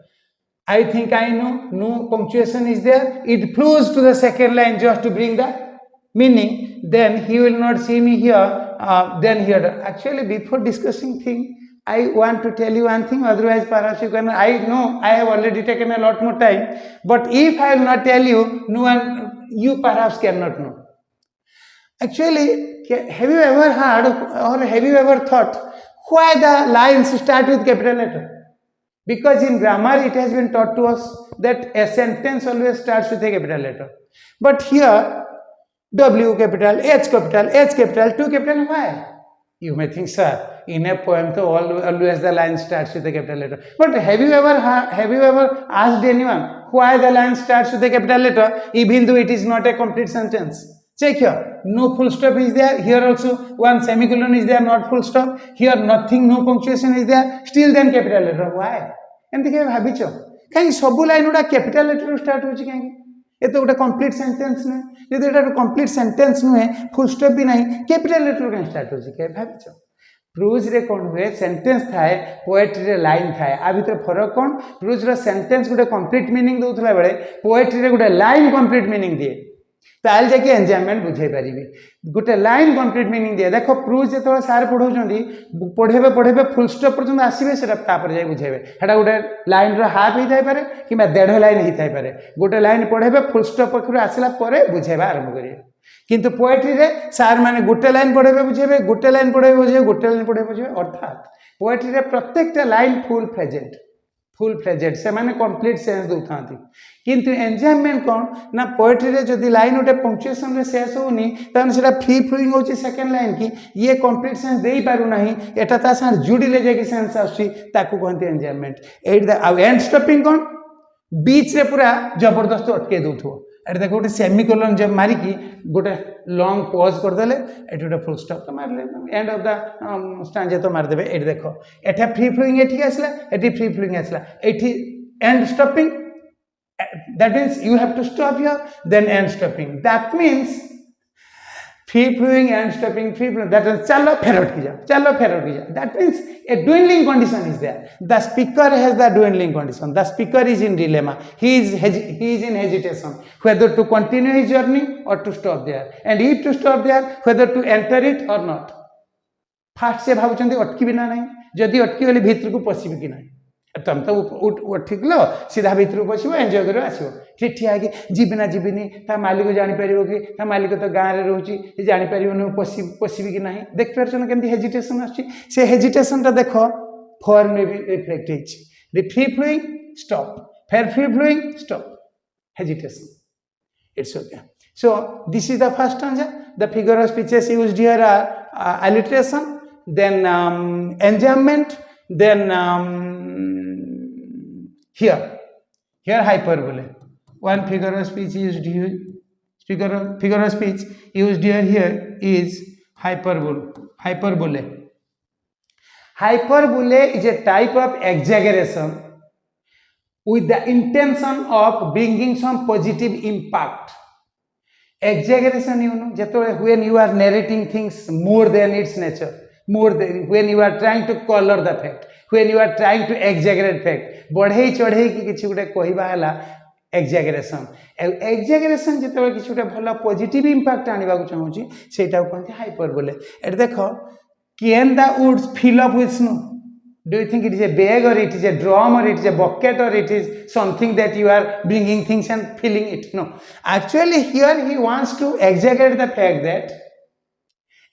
I think I know, no punctuation is there. It flows to the second line just to bring the meaning. Then he will not see me here. Then here. Actually, before discussing thing, I want to tell you one thing. Otherwise, perhaps you can. I know I have already taken a lot more time. But if I will not tell you, no one, you perhaps cannot know. Actually, have you ever heard or have you ever thought why the lines start with capital letter? Because in grammar it has been taught to us that a sentence always starts with a capital letter. But here, W capital, H capital, 2 capital, why? You may think, sir, in a poem, so always the line starts with a capital letter. But have you ever asked anyone why the line starts with a capital letter, even though it is not a complete sentence? Check here, no full stop is there. Here also one semicolon is there, not full stop. Here nothing, no punctuation is there. Still then capital letter. Why? And they have habit. Kahi sabu line uda capital letter start hochi kahi? ये तो गोटे complete sentence नुहे यदि एटा complete sentence नुहे full stop भी नहीं capital letter कहीं start होची के भाबिछ प्रोज रे कोन हुए सेंटेंस थाए पोएट्री रे लाइन थाए आ भीतर फरक कोन प्रोज रे सेंटेंस गोटे कंप्लीट मीनिंग दोथला बेले पोएट्री रे गोटे लाइन कंप्लीट मीनिंग दिए ताल जाके एंजॉयमेंट बुझाई पारिबे गोटे लाइन कंप्लीट मीनिंग दिए देखो प्रोज जेतो सार पढौचंदी पढेबे फुल स्टॉप पर्यंत आसीबे सेटा तापर जाय बुझाइबे हेटा गोटे लाइन रो हाफ ही थाई पारे किबा 1.5 लाइन ही थाई पारे गोटे लाइन पढेबे फुल स्टॉप पखरु आसिला परे बुझाइबा आरंभ करिए किंतु पोएट्री रे सार माने गोटे लाइन पढेबे बुझाइबे गोटे लाइन पढेबे बुझाइबे गोटे लाइन पढेबे बुझाइबे अर्थात पोएट्री रे प्रत्येकटा लाइन फुल फ्लेजेड से माने कंप्लीट सेंस दउथांती किंतु एंजॉयमेंट कोन ना पोएट्री रे जदी लाइन उटे पंक्चुएशन रे शेष होनी तन सेटा फ्री फ्लोइंग होची सेकंड लाइन की ये कंप्लीट सेंस देई पारु नाही एटा ता सार जुडिले जेकी सेंस आसी ताकू कहते enjoyment at the end stopping कोन बीच रे पूरा जबरदस्त अटके दउथो एट देखो गोटे सेमिकोलन जब मारी की गोटे लॉन्ग पॉज कर देले एट गोटे फुल स्टॉप तो मारले एंड ऑफ द स्टांजा तो मार देबे एट देखो एटा फ्री फ्लोइंग एठी आसला एठी फ्री फ्लोइंग आसला एठी and stopping that means you have to stop here then end stopping that means free flowing end stopping free flowing that means chalo ferot ki ja that means a dwindling condition is there the speaker has the dwindling condition the speaker is in dilemma he is in hesitation whether to continue his journey or to stop there and if to stop there whether to enter it or not first se bhabuchandi otki bina nahi jodi otki gale bhitru ko pasibi ki nahi तुम तो ठीक लो सीधा भीतर पशो enjoy कर आसो ठीक ठिया कि जीविनी ता मालिक जापर कि ता मालिक तो गाँव में रोचे जापर पशि कि ना देख पार्छन केमती हेजिटेसन आसे हेजिटेसन देख फॉर्म में भी रिफ्लेक्ट हो फ्री फ्लोइंग स्टॉप फेर free flowing stop hesitation it's okay So this is the first stanza. The figure of speeches used here are alliteration, then enjambment, then here hyperbole. One figure of speech used here, figure of speech used here is hyperbole. Hyperbole is a type of exaggeration with the intention of bringing some positive impact. Exaggeration, you know, when you are narrating things more than its nature, when you are trying to color the fact, when you are trying to exaggerate fact, बढ़ई चढ़ई कि किसी गोटे कहवा है exaggeration. Exaggeration जिते किसी गोटे भल पॉजिटिव इंपैक्ट आनिबा को चाहूची सेटा कहते हाइपरबोले. एट देखो, can the woods fill up with snow? Do you think it is a bag, or it is a drum, or it is a bucket, or it is something that you are bringing things and filling it? No. Actually here he wants to exaggerate the fact that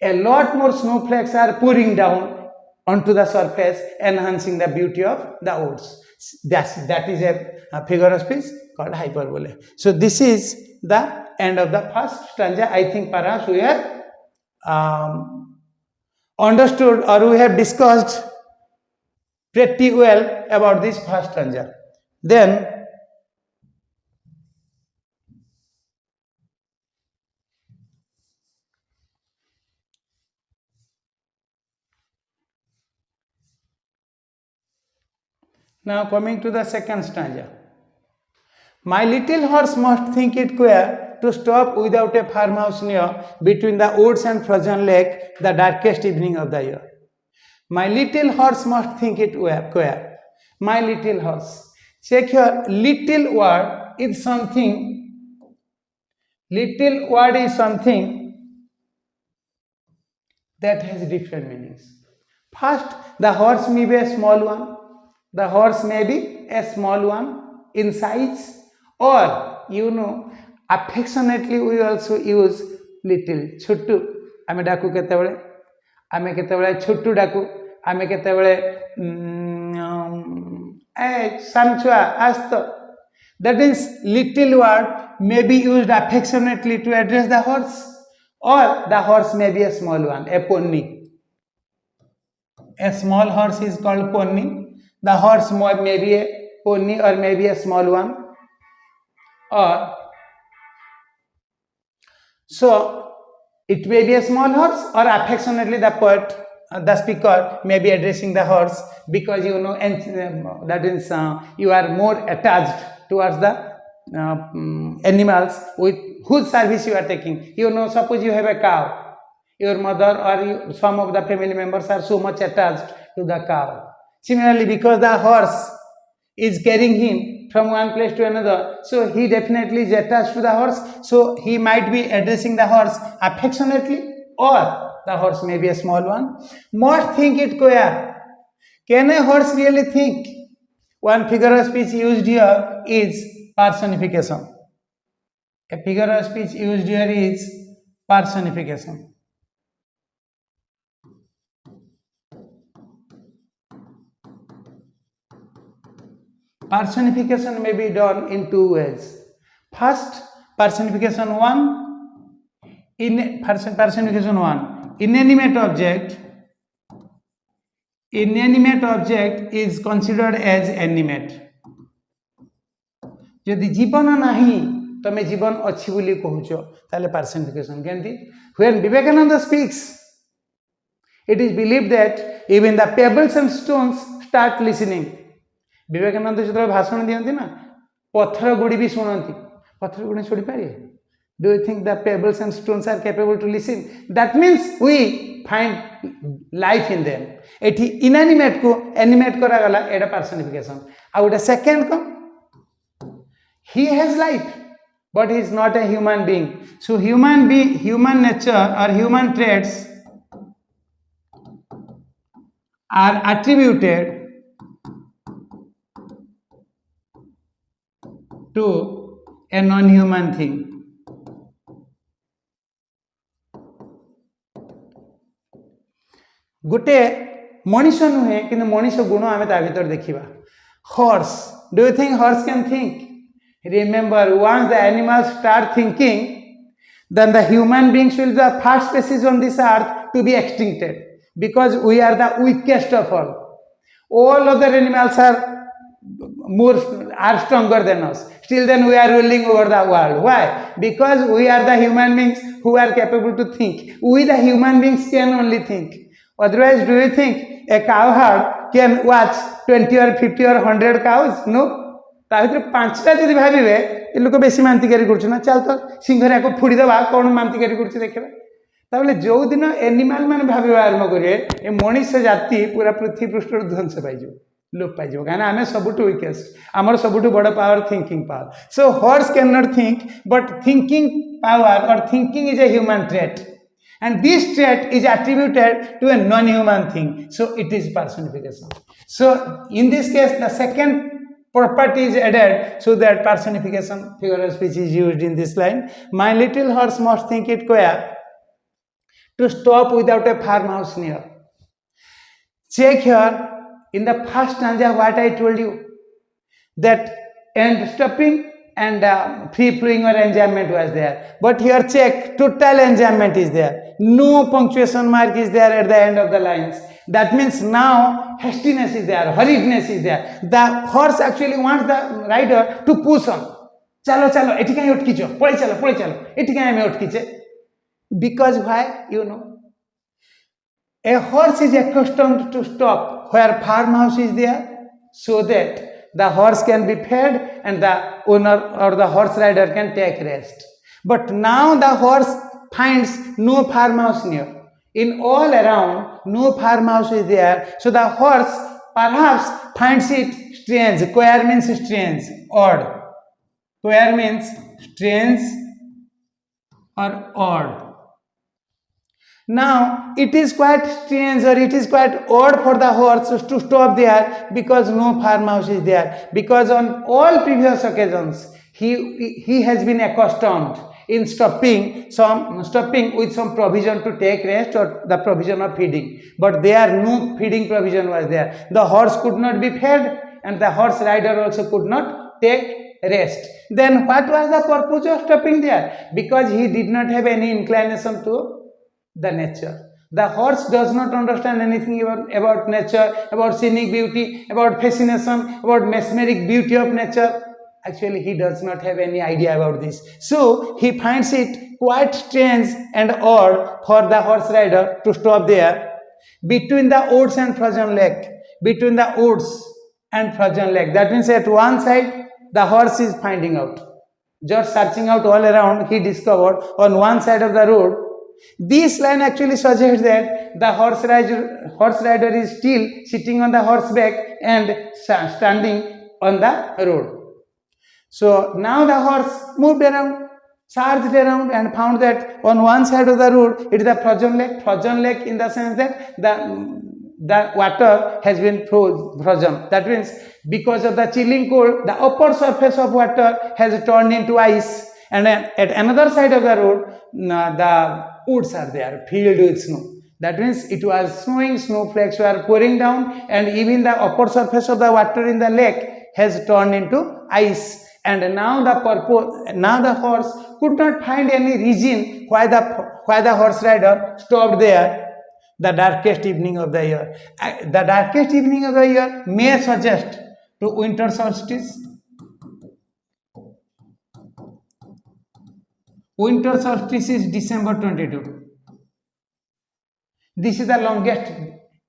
a lot more snowflakes are pouring down onto the surface, enhancing the beauty of the woods. That is a figure of speech called hyperbole. So this is the end of the first stanza. I think perhaps we have understood, or we have discussed pretty well about this first stanza. Then now coming to the second stanza. My little horse must think it queer to stop without a farmhouse near, between the woods and frozen lake, the darkest evening of the year. My little horse must think it queer. My little horse. Check here, little word is something. Little word is something that has different meanings. First, the horse may be a small one. The horse may be a small one in size, or you know, affectionately we also use little. Chuttu. Ame daku ketebale. Ame ketebale chuttu daku. Ame ketebale samchua asto. That means little word may be used affectionately to address the horse, or the horse may be a small one, a pony. A small horse is called pony. The horse may be a pony or maybe a small one. Or so it may be a small horse, or affectionately the poet, the speaker may be addressing the horse, because you know, and that is you are more attached towards the animals with whose service you are taking. You know, suppose you have a cow, your mother or some of the family members are so much attached to the cow. Similarly, because the horse is carrying him from one place to another, so he definitely is attached to the horse, so he might be addressing the horse affectionately, or the horse may be a small one. Must think it queer. Can a horse really think? One figure of speech used here is personification. A figure of speech used here is personification. Personification may be done in two ways. First, personification one, inanimate object. Inanimate object is considered as animate. यदि जीवन नहीं तमे जीवन अच्छी बोली कहूच ताले personification केंती. When Vivekananda speaks, it is believed that even the pebbles and stones start listening. Vivekananda जो भाषण दियंती ना, पत्थर गुड़ी भी शुणती. पत्थर गुड़ी छोड़ी पारे? Do you think the pebbles and stones are capable to listen? That means we find life in them. एठी inanimate को animate करा गला एटा personification. और उटा second को, he has life, but he is not a human being. So human nature or human traits are attributed to a non-human thing. गोटे मनीष नुहे कि मनीष गुण आम ता भीतर देखा. Horse, do you think horse can think? Remember, once the animals start thinking, then the human beings will be the first species on this earth to be extincted, because we are the weakest of all. All other animals are stronger than us. Still then we are ruling over the world. Why? Because we are the human beings who are capable to think. We the human beings can only think. Otherwise, do you think a cow herd can watch 20 or 50 or 100 cows? No. ता भर पांचटा जब भावे ये लोक base मानतिकारी कर चल तो सिंहर या फोड़ी दबा कौन मानतिकारी कर देखा जो दिन एनिमाल मैंने भाव आरंभ करेंगे मनीष जाति पूरा पृथ्वी पृष्ठ ध्वंस पाइज लोप पाइज कहीं आम सबुठ विकेस्ट आमर सबुठ बड़ power thinking power. So horse can not think but thinking power और thinking is a human trait and this trait is attributed to a non-human thing, so it is personification. So in this case the second property is added, so that personification figure of speech is used in this line. My little horse must think it queer to stop without a farmhouse near. Check here in the first stanza what I told you, that and stopping and free flowing or enjambment was there, but here check, total enjambment is there, no punctuation mark is there at the end of the lines. That means now hastiness is there, hurriedness is there. The horse actually wants the rider to push on. Chalo chalo, eti kahin utkicho, pole chalo, eti kahin ame utkiche. Because why? You know, a horse is accustomed to stop where farmhouse is there, so that the horse can be fed and the owner or the horse rider can take rest. But now the horse finds no farmhouse near. In all around, no farmhouse is there, so the horse perhaps finds it strange. Queer means strange, odd. Queer means strange or odd. Now it is quite strange or it is quite odd for the horse to stop there, because no farmhouse is there, because on all previous occasions he has been accustomed in stopping with some provision to take rest or the provision of feeding, but there no feeding provision was there. The horse could not be fed and the horse rider also could not take rest. Then what was the purpose of stopping there? Because he did not have any inclination to the nature. The horse does not understand anything about nature, about scenic beauty, about fascination, about mesmeric beauty of nature. Actually, he does not have any idea about this. So he finds it quite strange and odd for the horse rider to stop there between the woods and frozen lake. Between the woods and frozen lake. That means at one side the horse is finding out, just searching out all around. He discovered on one side of the road. This line actually suggests that the horse rider is still sitting on the horseback and standing on the road. So now the horse moved around, searched around and found that on one side of the road it is a frozen lake. Frozen lake in the sense that the water has been frozen. That means because of the chilling cold, the upper surface of water has turned into ice, and at another side of the road the woods are there filled with snow. That means it was snowing, snowflakes were pouring down, and even the upper surface of the water in the lake has turned into ice. And now the horse could not find any reason why the horse rider stopped there. The darkest evening of the year. The darkest evening of the year may suggest to winter solstice. Winter solstice is December 22. This is the longest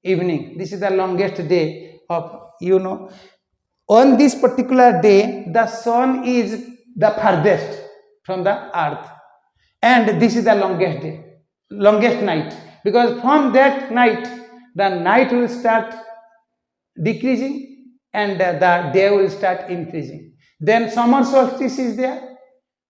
evening. This is the longest day of, on this particular day, the sun is the farthest from the earth. And this is the longest day, longest night. Because from that night, the night will start decreasing and the day will start increasing. Then summer solstice is there.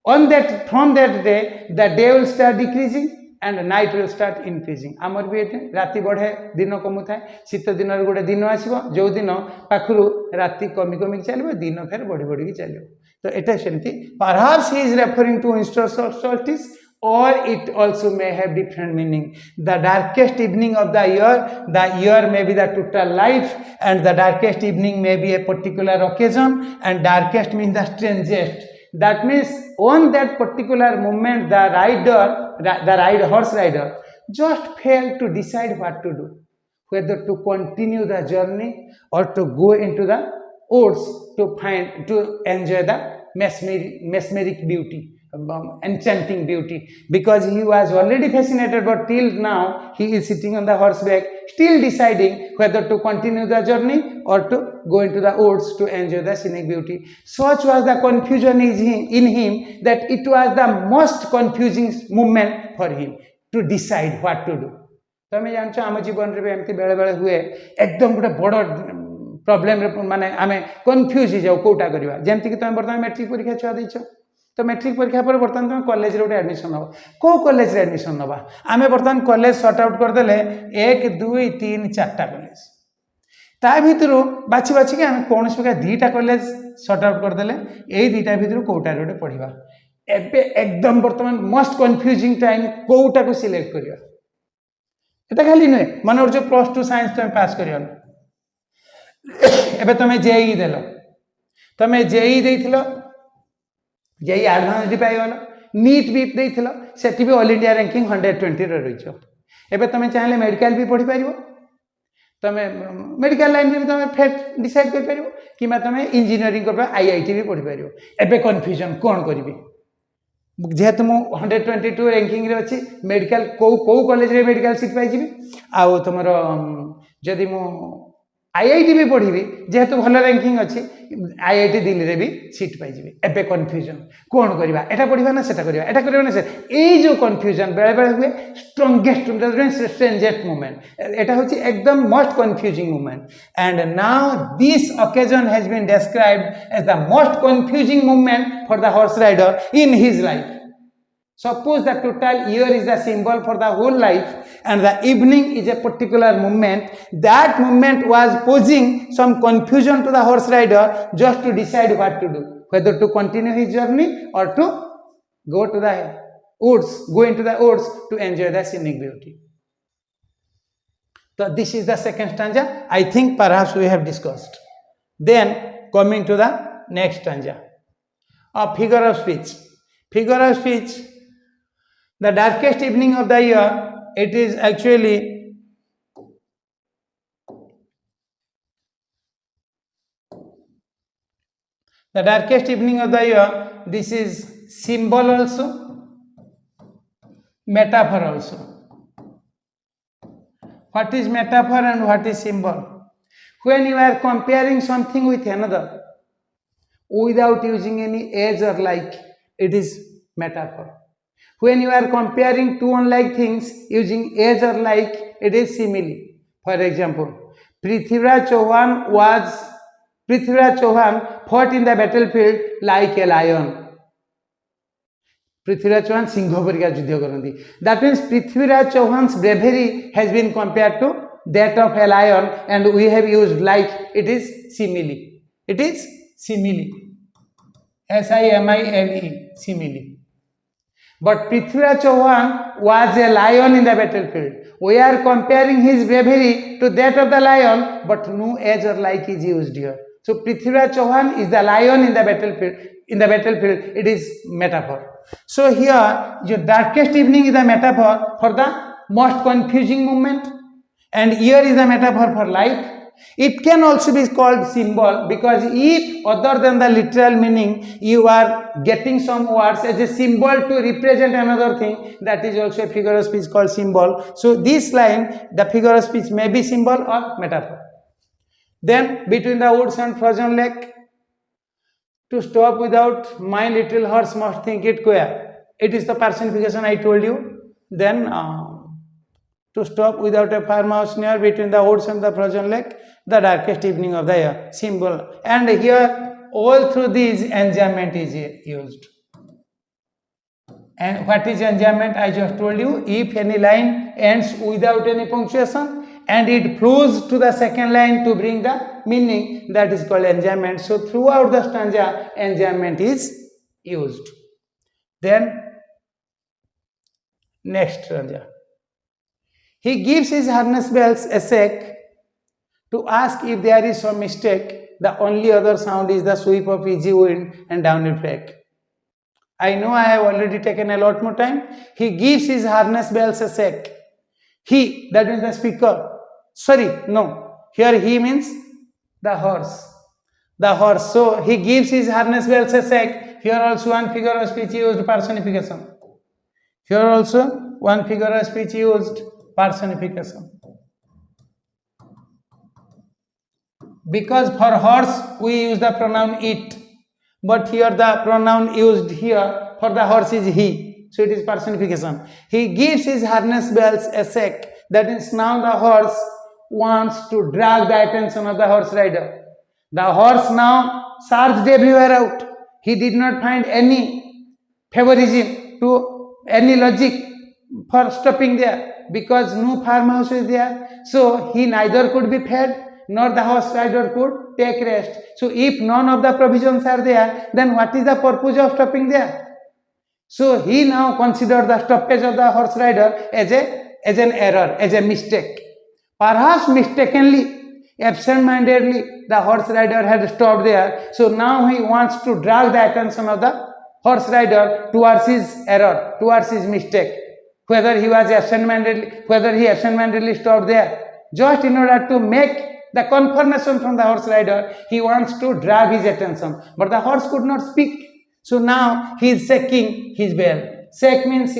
From that day, the day will start decreasing and night will start increasing. Amar भी एटे राति बढ़े दिन कमु थाए शीत दिन रे गोटे दिन आसीबो जो दिन पाखरु राति कमी कमी चलिबो दिन फेर बढ़ी बढ़ी की चलिबो. तो एटा सेमती perhaps he is referring to winter solstice, or it also may have different meaning. The darkest evening of the year may be the total life, and the darkest evening may be a particular occasion, and darkest means the strangest. That means on that particular moment, the horse rider just failed to decide what to do, whether to continue the journey or to go into the woods to enjoy the mesmeric beauty, enchanting beauty, because he was already fascinated, but till now he is sitting on the horseback, still deciding whether to continue the journey or to go into the woods to enjoy the scenic beauty. Such was the confusion in him that it was the most confusing moment for him to decide what to do. तमें जान आम जीवन में एमती बेले बेले हुए एकदम गोटे बड़ प्रॉब्लम माने आम कन्फ्यूज हो कौटा करवा जमती कि तुम बर्तमान मैट्रिक परीक्षा छुआ देच तो मैट्रिक परीक्षा पर बर्तमान तुम कॉलेज रे एडमिशन हम कौ कॉलेज रे एडमिशन नवा आम बर्तमान कॉलेज सॉर्ट आउट करदे 1 2 3 4टा कॉलेज ता भितर बाछी बाछी के आम कौन प्रकार 2टा कॉलेज सॉर्ट आउट करदे यही 2टा भितर कौटा रे पढ़ा एबे एकदम बर्तमान मोस्ट कन्फ्यूजिंग टाइम कौटा को सिलेक्ट करिया এটা খালি নুহে মনে করছো +2 সায়েন্স তুমি পাস করিও এবে তুমি জেই দেল তুমি জেই দেইছিল জেই অ্যাডভান্সড পাইগল नीट भी देइथिल सेठी भी ऑल इंडिया रैंकिंग 120 रे रहिछो एबे तुम चाहे मेडिकल भी पढ़ी पारिबो तुम मेडिकल लाइन भी तुम फेट डिसाइड कर पारिबो किमा तुम इंजीनियरिंग कर आईआईटी भी पढ़ी पारिबो एबे कन्फ्यूजन कोन करबी जेहेतु मु 122 रैंकिंग रे अछि मेडिकल को कॉलेज रे मेडिकल सीट पाई जीबी आउ तुमर जदि मु आईआईटी भी पढ़ी जेहेतु भल रैंकिंग अच्छी आईआईटी दिल्ली रे भी सीट पाई जीबी एबे कन्फ्यूजन कोन करबा एटा पढ़िबा ना सेटा करबा एटा करबा ना से ए जो कन्फ्यूजन बेले बेले हुए स्ट्रेंजेस्ट मोमेंट एटा होची एकदम most confusing moment and now this occasion has been described as the most confusing moment for the horse rider in his life. Suppose the total year is the symbol for the whole life and the evening is a particular moment. That moment was posing some confusion to the horse rider just to decide what to do, whether to continue his journey or to go to the woods, go into the woods to enjoy the scenic beauty. So this is the second stanza. I think perhaps we have discussed. Then coming to the next stanza, a figure of speech. Figure of speech. The darkest evening of the year, it is actually the darkest evening of the year. This is symbol also, metaphor also. What is metaphor and what is symbol? When you are comparing something with another without using any as or like, it is metaphor. When you are comparing two unlike things using as or like, it is simile. For example, Prithviraj Chauhan fought in the battlefield like a lion. Prithviraj Chauhan singho parika yuddha karanti. That means Prithviraj Chauhan's bravery has been compared to that of a lion, and we have used like. It is simile. It is simile. SIMILE, simile. But Prithviraj Chauhan was a lion in the battlefield. We are comparing his bravery to that of the lion, but no as or like is used here. So Prithviraj Chauhan is the lion in the battlefield. In the battlefield, it is metaphor. So here, your darkest evening is a metaphor for the most confusing moment, and here is a metaphor for life. It can also be called symbol, because if other than the literal meaning you are getting some words as a symbol to represent another thing, that is also a figure of speech called symbol. So this line, the figure of speech may be symbol or metaphor. Then between the woods and frozen lake, to stop without my little horse must think it queer. It is the personification I told you. Then to stop without a farmhouse near, between the woods and the frozen lake, the darkest evening of the year, symbol. And here all through these enjambment is used. And what is enjambment? I just told you, if any line ends without any punctuation and it flows to the second line to bring the meaning, that is called enjambment. So throughout the stanza, enjambment is used. Then next stanza. He gives his harness bells a shake to ask if there is some mistake. The only other sound is the sweep of easy wind and downward flake. I know I have already taken a lot more time. He gives his harness bells a shake. He, that means the speaker. Sorry, no. Here he means the horse. The horse. So he gives his harness bells a shake. Here also one figure of speech used personification. Here also one figure of speech used personification. Because for horse we use the pronoun it, but here the pronoun used here for the horse is he, so it is personification. He gives his harness bells a shake. That means now the horse wants to drag the attention of the horse rider. The horse now searched everywhere out. He did not find any favoritism to any logic for stopping there, because no farmhouse is there. So he neither could be fed nor the horse rider could take rest. So if none of the provisions are there, then what is the purpose of stopping there? So he now considered the stoppage of the horse rider as an error, as a mistake. Perhaps mistakenly, absent-mindedly, the horse rider had stopped there. So now he wants to drag the attention of the horse rider towards his error, towards his mistake. Whether he was absent-mindedly, whether he absent-mindedly stopped there, just in order to make the confirmation from the horse rider, he wants to drag his attention. But the horse could not speak. So now he is shaking his bell. Shake means,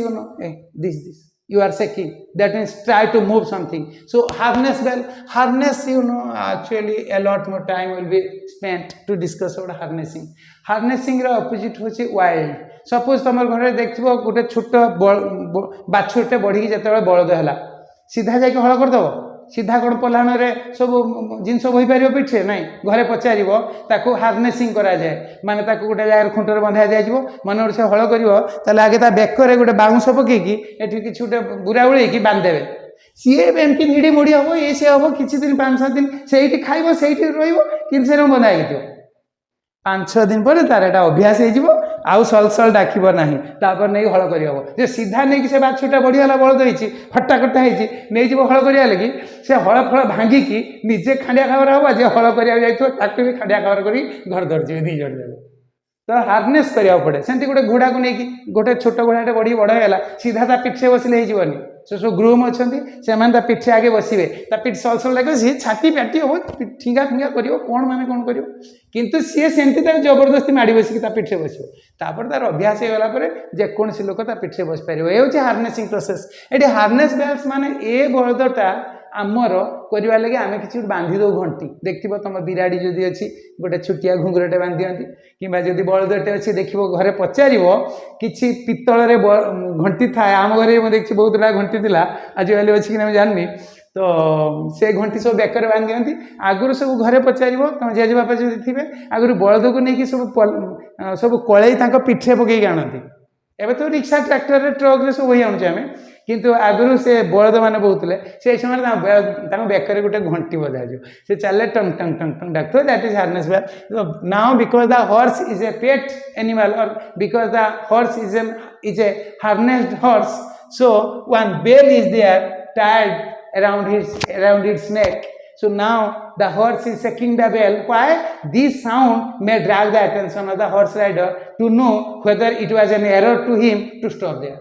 this. You are shaking. That means try to move something. So harness bell, harness, actually a lot more time will be spent to discuss about harnessing. Harnessing opposite hochi wild. Suppose तुम घर देखो गोटे छोट बाछुरटे बढ़ी जिते बलद है सीधा जाके हल करदेव सीधा कौन पलाण सब जिनस बही पार पिठे ना घरे पचार ताकू हार्नेसिंग कराए माने ताकू गोटे जगह खुंटर बंधा जाए मन से हल कर आगे ता बेकर गोटे बाउंस पकईकी एटी कि गोटे बुरा उड़ेकी बांधदेवे सी एमती भिड़ी मुड़ी हम ये सी हम किसी दिन 5-7 दिन से खाइब से रही बंधा है 5-6 दिन पर तार एटा अभ्यास हो आउ सल सल डाक ना तापर नहीं हल कर सीधा नहीं से बाछुटा बढ़िया बलद होती फटाकटा होती हल कर लगी से हल फल भांगिकी निजे खांडिया खबर हम जे हल कर भी खांडिया खबर कर घर धरजी दी जण जाक तो हार्नेस करा पड़े सेमती गोटे घोड़ा को लेकिन गोटे छोट घोड़ाटे बढ़ी बड़ है सीधा ता पिठे बसिले होनी से सब ग्रूम अच्छा से पिठे आगे बसवे ता पिठ सल सल लगे सी छाती पाटी हम ठिंगा फिंगा कर कौन मैंने कौन कर किंतु सी सेमती जबरदस्ती माड़ी बसिकी ता पिठे बस तापर तार अभ्यास होगा जेकोसी लोक ता पिठे बस पार ये हूँ हार्नेसिंग प्रोसेस ये हार्नेस बेल्स माने ए बलदटा आमर करवा लगे आम कि बांधि दो घंटी देखो तुम बिराड़ी जदि अच्छी गोटे छुटिया घुंगुरटे बांधि दिखती कि बलदटे अच्छी देख घरे पचार कि पितल घंटी थाए आम घरे देखी बहुत गुड़ा घंटी थी आजिकल अच्छी कि जाननी तो से घंटी सब बेकर बांधि दिखती आगुरी सब घरे पचार तुम जेजे बापा जो थे आगुरी बलद को लेकिन सब कलई पिठे पकईक आणती एवं तो रिक्शा ट्रैक्टर ट्रक सब वही आणुचे आम किंतु आगुरी से बलद मैंने बहुले से समय बेकर गोटे घंटी बजा से चले टंग टंग टंग टंग डाक that is harness bell now because the horse is a pet animal और because the horse is a harnessed horse so one bell is there tied around its neck. So now the horse is shaking the bell. Why? This sound may drag the attention of the horse rider to know whether it was an error to him to stop there.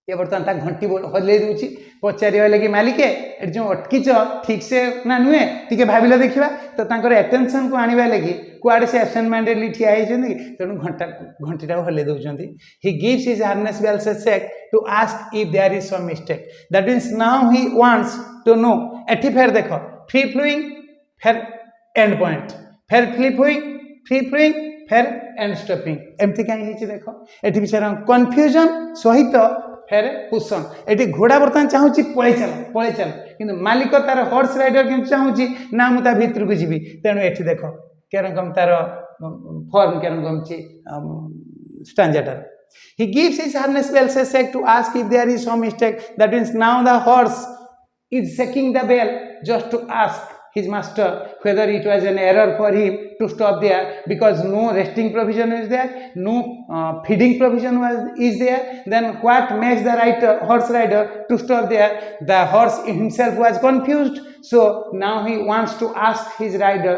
ये बर्तमान घंटी हल्ले दूची पचार लगे मालिके ये जो अटकीच ठीक से ना नुहे टी भाविल देखा तो एटेंशन को आने लगी कुआड़े से एबसेंट माइंडेडली ठिया होती तेणु घंटीटा हल्ले दौरान he gives his harness bells a shake to ask if there is some mistake that means now he wants to know एटी फेर देख फ्री फ्लोइंग फेर एंड पॉइंट फेर फ्री फ्लोइंग फेर एंड स्टॉपिंग एमती कहीं देख ये विचार कन्फ्यूजन सहित फेर पुषण ये घोड़ा बर्तमान चाहूँगी पलि चल कि मालिक तार हॉर्स राइडर कि चाहूँगी ना मुझे भितर को जी तेणु ये देख केरकम तार form केरकम स्टांजाटार he gives his harness bells a shake to ask if there is some mistake that means now the horse is shaking the bell just to ask his master whether it was an error for him to stop there because no resting provision is there, no feeding provision is there. Then what makes the horse rider to stop there? The horse himself was confused. So now he wants to ask his rider,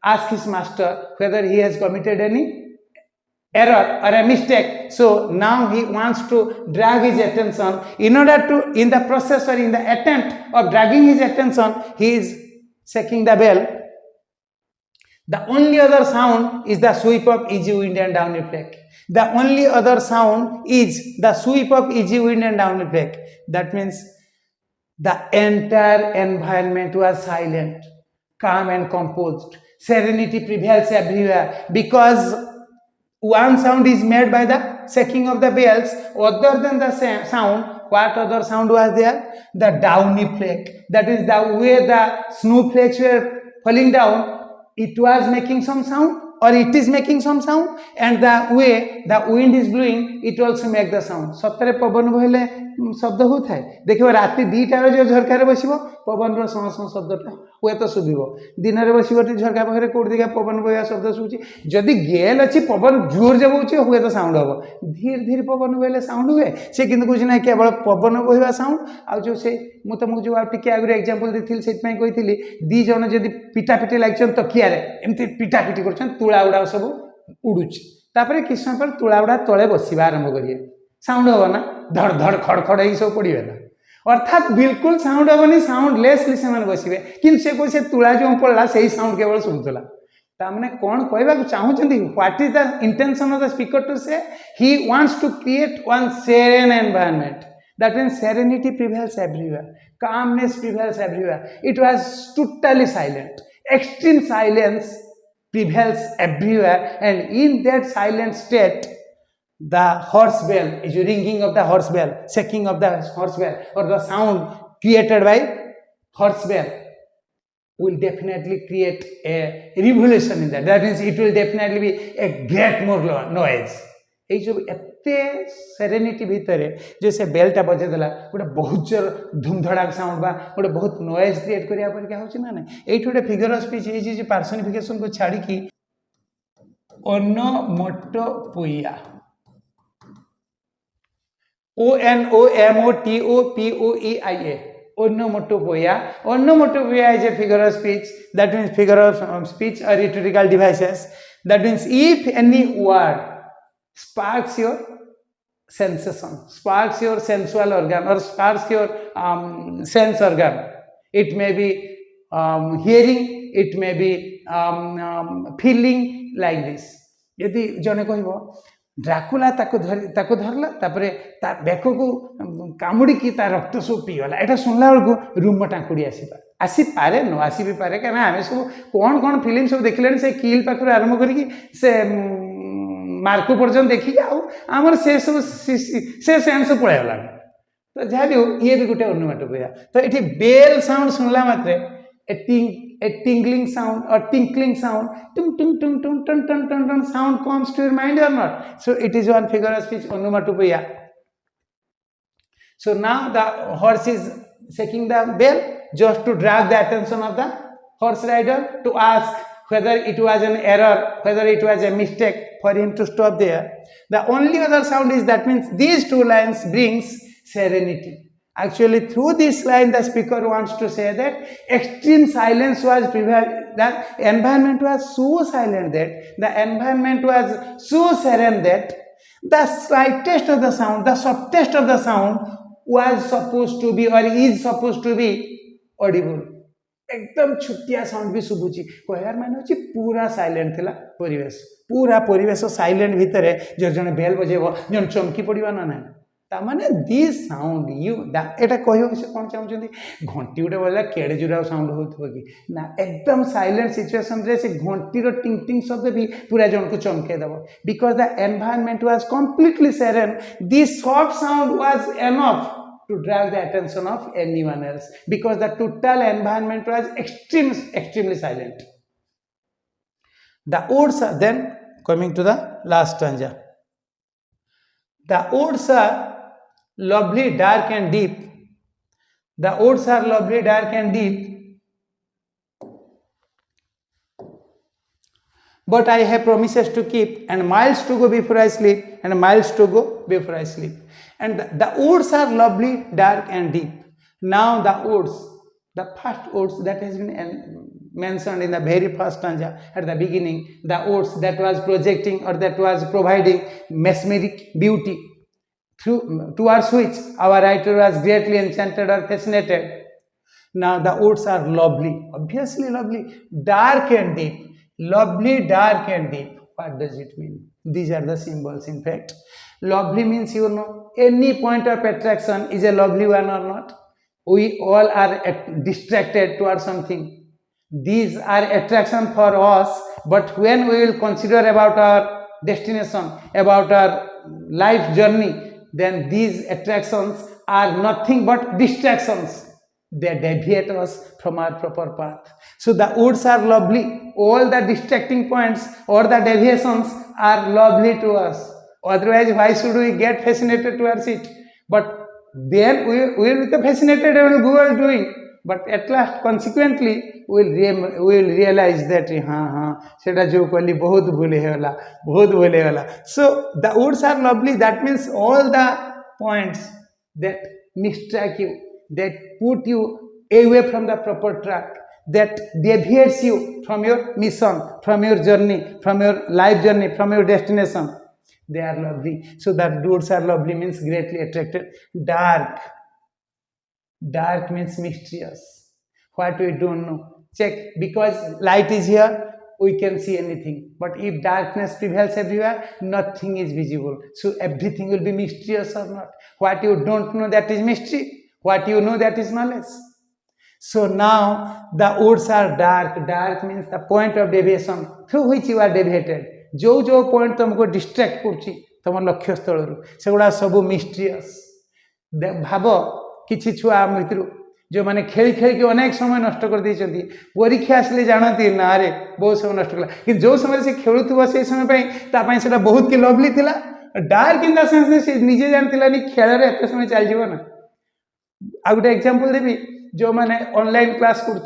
ask his master whether he has committed any error or a mistake, so now he wants to drag his attention. In order to, in the process or in the attempt of dragging his attention, he is shaking the bell. The only other sound is the sweep of easy wind and down reflect. The only other sound is the sweep of easy wind and down reflect. That means the entire environment was silent, calm and composed. Serenity prevails everywhere because one sound is made by the shaking of the bells. Other than the sound, what other sound was there? The downy flake. That is the way the snowflakes were falling down. It was making some sound, or it is making some sound, and the way the wind is blowing, it also make the sound. सतरे पवन बहले शब्द होता है. देखिए राति 2टार जो झरकार बसिबो पवन रो सं सं शब्दटा हुए तो सुबिबो. दिन रे बसिबो झरका पाखरे कोड दिगा पवन बया शब्द सुची. जदि गेल अछि पवन जोर जबोची हुए तो साउंड हबो. धीरे धीरे पवन बहले साउंड हुए. से किंतु कुछ ना केवल पवन बहिबा साउंड आ जो से मु तुमको जो टिके आगरे एग्जांपल देथिल सेट पई कहिथिली दी जण जदि पिटा पिटी लागछन तकिया रे एमती पिटा पिटी करछन तुळा उडा सब उडुची. तापरे किछ समय पर तुळा उडा तळे बसिबा आरंभ करिए. साउंड हबो ना धड़ धड़ खड़ खड़ ई सब पड़िबे ना. अर्थात बिल्कुल साउंड हबनी. साउंड लेसली से माने बसिबे. किंतु से कोइ से तुळा जो पड़ला सेही साउंड केवल सुनतला. तामने कोन कहबा चाहउछंती? What is the intention of the speaker to say? He wants to create one serene environment. That means serenity prevails everywhere, calmness prevails everywhere. It was totally silent. Extreme silence prevails everywhere, and in that silent state, the horse bell, is ringing of the horse bell, shaking of the horse bell, or the sound created by horse bell will definitely create a revolution in that. That means it will definitely be a great more noise. এই সব এতে serenity ভিতরে যে সে বেলটা বজে দেলা গোটে বহুত জোর ধুমধড়াক sound বা গোটে বহুত নয়েজ ক্রিয়েট করিয়া পরিকা হচ্ছে না না. এইটি গোটে ফিগর অফ স্পিচ এই যে পার্সনিফিকেশন কু ছাড়িকি ওনোমোটোপোইয়া ONOMOTOPOEIA onomatopoeia. Onomatopoeia is a figure of speech. That means figure of speech or rhetorical devices. That means if any word sparks your sensation, sparks your sensual organ, or sparks your sense organ. It may be hearing, it may be feeling like this. यदि जने कहबो Dracula ताको धरला तापरे ता Beko को कामुडी की ता रक्त सब पीगला. एटा सुनला बेलको रूम टाकुडी आसी पारे न आसी भी पारे. कारण आमे सब कोन कोन फिल्म सब देखलेनी से कील पाखर आरंभ करी से मार्क पर्यटन देखिए आमर से सब से सेन्स पलैगला. तो जहाँ भी हो ये भी गोटे ओनोमेटोपोइया. तो ये बेल साउंड सुनला मात्रे a tingling sound or tinkling sound, tung tung tung tung tung tung tung tung sound comes to your mind or not. So it is one figure of speech, onomatopoeia. So now the horse is shaking the bell just to drag the attention of the horse rider, to ask whether it was an error, whether it was a mistake for him to stop there. The only other sound is, that means these two lines brings serenity. Actually through this line the speaker wants to say that extreme silence was prevailed. The environment was so silent that, the environment was so serene that the slightest of the sound, the softest of the sound was supposed to be or is supposed to be audible. एकदम छुट्टिया sound भी शुभुची. कहर मान होची पूरा silent थिला परिवेश. पूरा परिवेश साइलेंट भितरे जो जने बेल बजेबो जन चमकी पड़िबा ना ना. ता माने दिस साउंड यू एटा कहयो से कोन चाहउछंती घंटी उडे बोला केडे जुरा साउंड होथबो कि ना. एकदम साइलेंट सिचुएशन रे से घंटी रो टिंग टिंग शब्द भी पूरा जन को चमके देबो. Because the environment was completely serene, this soft sound was enough to drag the attention of anyone else, because the total environment was extremely silent. The odes are then coming to the last stanza. The odes are lovely, dark and deep. The odes are lovely, dark and deep. But I have promises to keep, and miles to go before I sleep, and miles to go before I sleep. And the odes are lovely, dark and deep. Now the odes, the first odes that has been mentioned in the very first stanza at the beginning, the oaths that was projecting or that was providing mesmeric beauty towards which our writer was greatly enchanted or fascinated. Now the oaths are lovely, obviously lovely, dark and deep, lovely, dark and deep. What does it mean? These are the symbols in fact. Lovely means, you know, any point of attraction is a lovely one or not. We all are distracted towards something. These are attraction for us, but when we will consider about our destination, about our life journey, then these attractions are nothing but distractions. They deviate us from our proper path. So the woods are lovely. All the distracting points or the deviations are lovely to us. Otherwise, why should we get fascinated towards it? But then we will be fascinated and will go on doing. But at last, consequently, we will realize that seta jo kali bahut bhule gala. So the woods are lovely. That means all the points that mistrack you, that put you away from the proper track, that deviates you from your mission, from your journey, from your life journey, from your destination. They are lovely. So that woods are lovely means greatly attracted. Dark. Dark means mysterious. What we don't know. Check, because light is here, we can see anything. But if darkness prevails everywhere, nothing is visible. So everything will be mysterious or not. What you don't know, that is mystery. What you know, that is knowledge. So now the woods are dark. Dark means the point of deviation through which you are deviated. जो point तुमको distract कर तुम लक्ष्य स्थल सेगुड़ा सब mysterious भाव कि छुआ भितर जो मैंने खेल खेल के अनेक समय नष्ट कर देती परीक्षा आसिले जानती ना अरे बहुत समय नष्ट कला कि जो समय से खेलुव से समय से बहुत कि लवली थी डार्क इन द सेंस से निजे जानती खेल एत समय चलज ना आ गोटे एग्जांपल देवी जो मैंने ऑनलाइन क्लास कर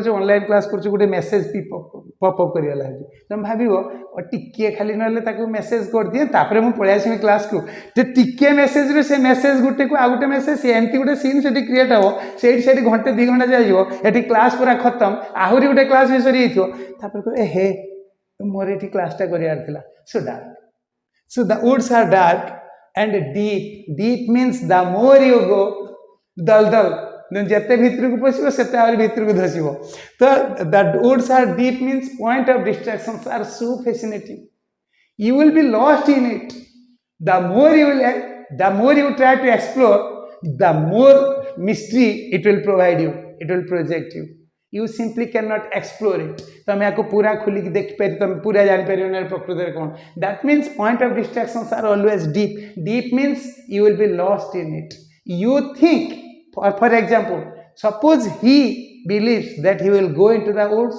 जो ऑनलाइन क्लास कर गोटे मेसेज पॉपअप करगला तुम भाव टिके खाली ना मेसेज कर दिए तापर मुझे पलि आसमी क्लास को टिके मेसेज रे से मेसेज गोटे को आ गोटे मेसेज एमती गोटे सीन से क्रिएट हम से घंटे 2 घंटा चलते क्लास पूरा खत्म आहरी गोटे क्लास भी सरी कह हे मोर ये क्लासटा कर so the woods are dark and deep deep means the more you go दलदल जिते भितर को पशो से भितर को धसब तो the woods are deep means point of distractions are so fascinating you will be lost in it the more you try to explore the more mystery it will provide you it will project you simply can not explore it तुम या पूरा खोलिक देखिपार तुम पूरा जापर प्रकृत कौन that means point of distractions are always deep deep means you will be lost in it you think for example suppose he believes that he will go into the woods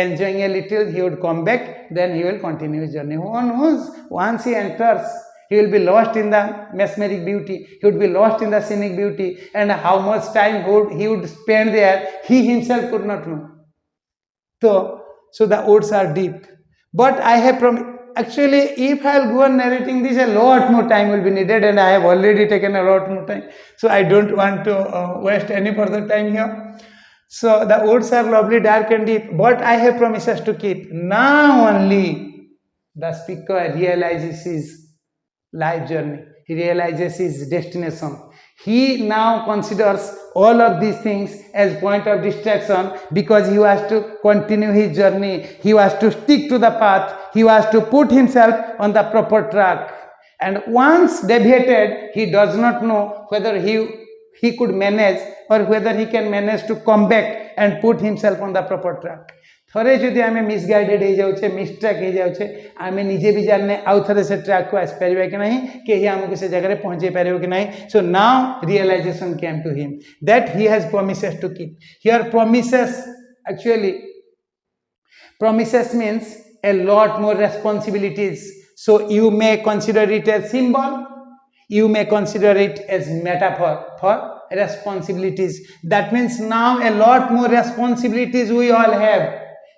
enjoying a little he would come back then he will continue his journey one knows once he enters he will be lost in the mesmeric beauty he would be lost in the scenic beauty and how much time he would spend there he himself could not know so the woods are deep but I have actually if I'll go on narrating this a lot more time will be needed and I have already taken a lot more time so I don't want to waste any further time here so the woods are lovely dark and deep but I have promises to keep now only the speaker realizes his life journey he realizes his destination he now considers all of these things as point of distraction because he has to continue his journey he has to stick to the path he has to put himself on the proper track and once deviated he does not know whether he could manage or whether he can manage to come back and put himself on the proper track थरे जदि आम misguided हो जाऊे मिसट्राक हो जाऊे आम निजे भी जाने आउ थे से ट्रैक को आसपार कि ना कहीं आमको से जगह पहुँचे पार कि ना so now realization came to him that he has promises to keep here promises actually promises means a lot more responsibilities so you may consider it as symbol you may consider it as metaphor for responsibilities that means now a lot more responsibilities we all have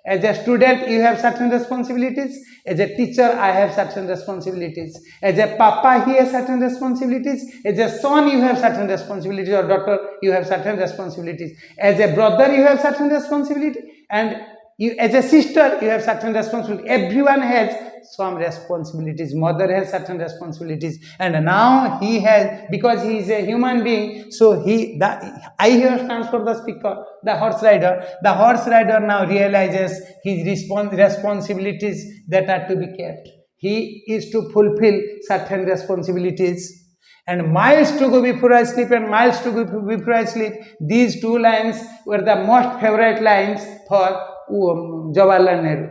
As a student, you have certain responsibilities. As a teacher, I have certain responsibilities. As a papa, he has certain responsibilities. As a son, you have certain responsibilities, or daughter, you have certain responsibilities. As a brother, you have certain responsibility, and you, as a sister, you have certain responsibility. Everyone has some responsibilities. Mother has certain responsibilities, and now he has, because he is a human being, so I here stands for the speaker, the horse rider. The horse rider now realizes his responsibilities that are to be kept. He is to fulfill certain responsibilities. And miles to go before I sleep and miles to go before I sleep. These two lines were the most favorite lines for Jawaharlal Nehru.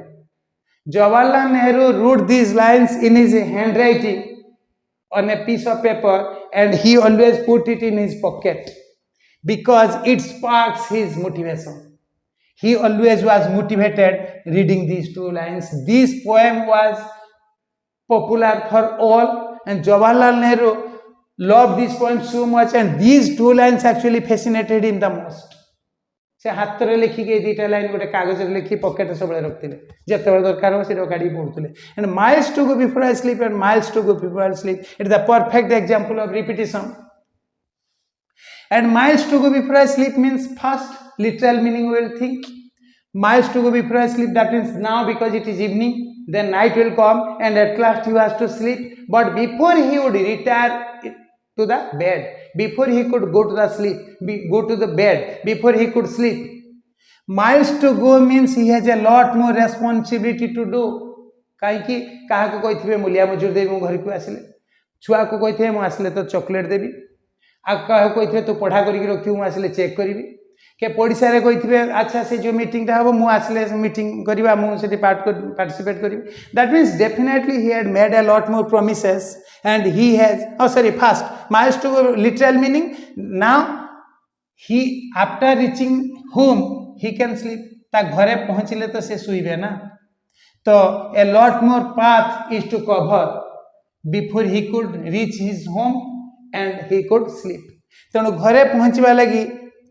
Jawaharlal Nehru wrote these lines in his handwriting on a piece of paper, and he always put it in his pocket because it sparks his motivation. He always was motivated reading these two lines. This poem was popular for all, and Jawaharlal Nehru loved this poem so much, and these two lines actually fascinated him the most. से हाथ लिखिके दुईटा line गोटे कागज लिखी pocket सब रखते जिते दरकार हो से काढ़ी पढ़ुले and miles to go before I sleep and miles to go before I sleep it the perfect example of repetition and miles to go before I sleep means first literal meaning will think miles to go before I sleep, that means now because it is evening, then night will come and at last he has to sleep. But before he would retire to the bed, before he could go to the sleep, go to the bed, before he could sleep, miles to go means he has a lot more responsibility to do. कहीं क्या कही मूलिया मजूर देवी मो घर को आसिले छुआ को कही मुझे आसिले तो चॉकलेट देवी आ क्या कही तो पढ़ा करके रखी मुझे आसिले चेक करी के पड़ीसा कही अच्छा से जो मीटिंगटा हम मुझे आसिले मीटिंग करवा मुझे पार्टिसिपेट करी that means definitely he had made a lot more promises and he has first miles to literal meaning now he after reaching home he can sleep ता घरे पहुँचले तो से शुइबे ना तो a lot more path is to cover before he could reach his home and he could sleep तेणु घरे पहुँचवा लगी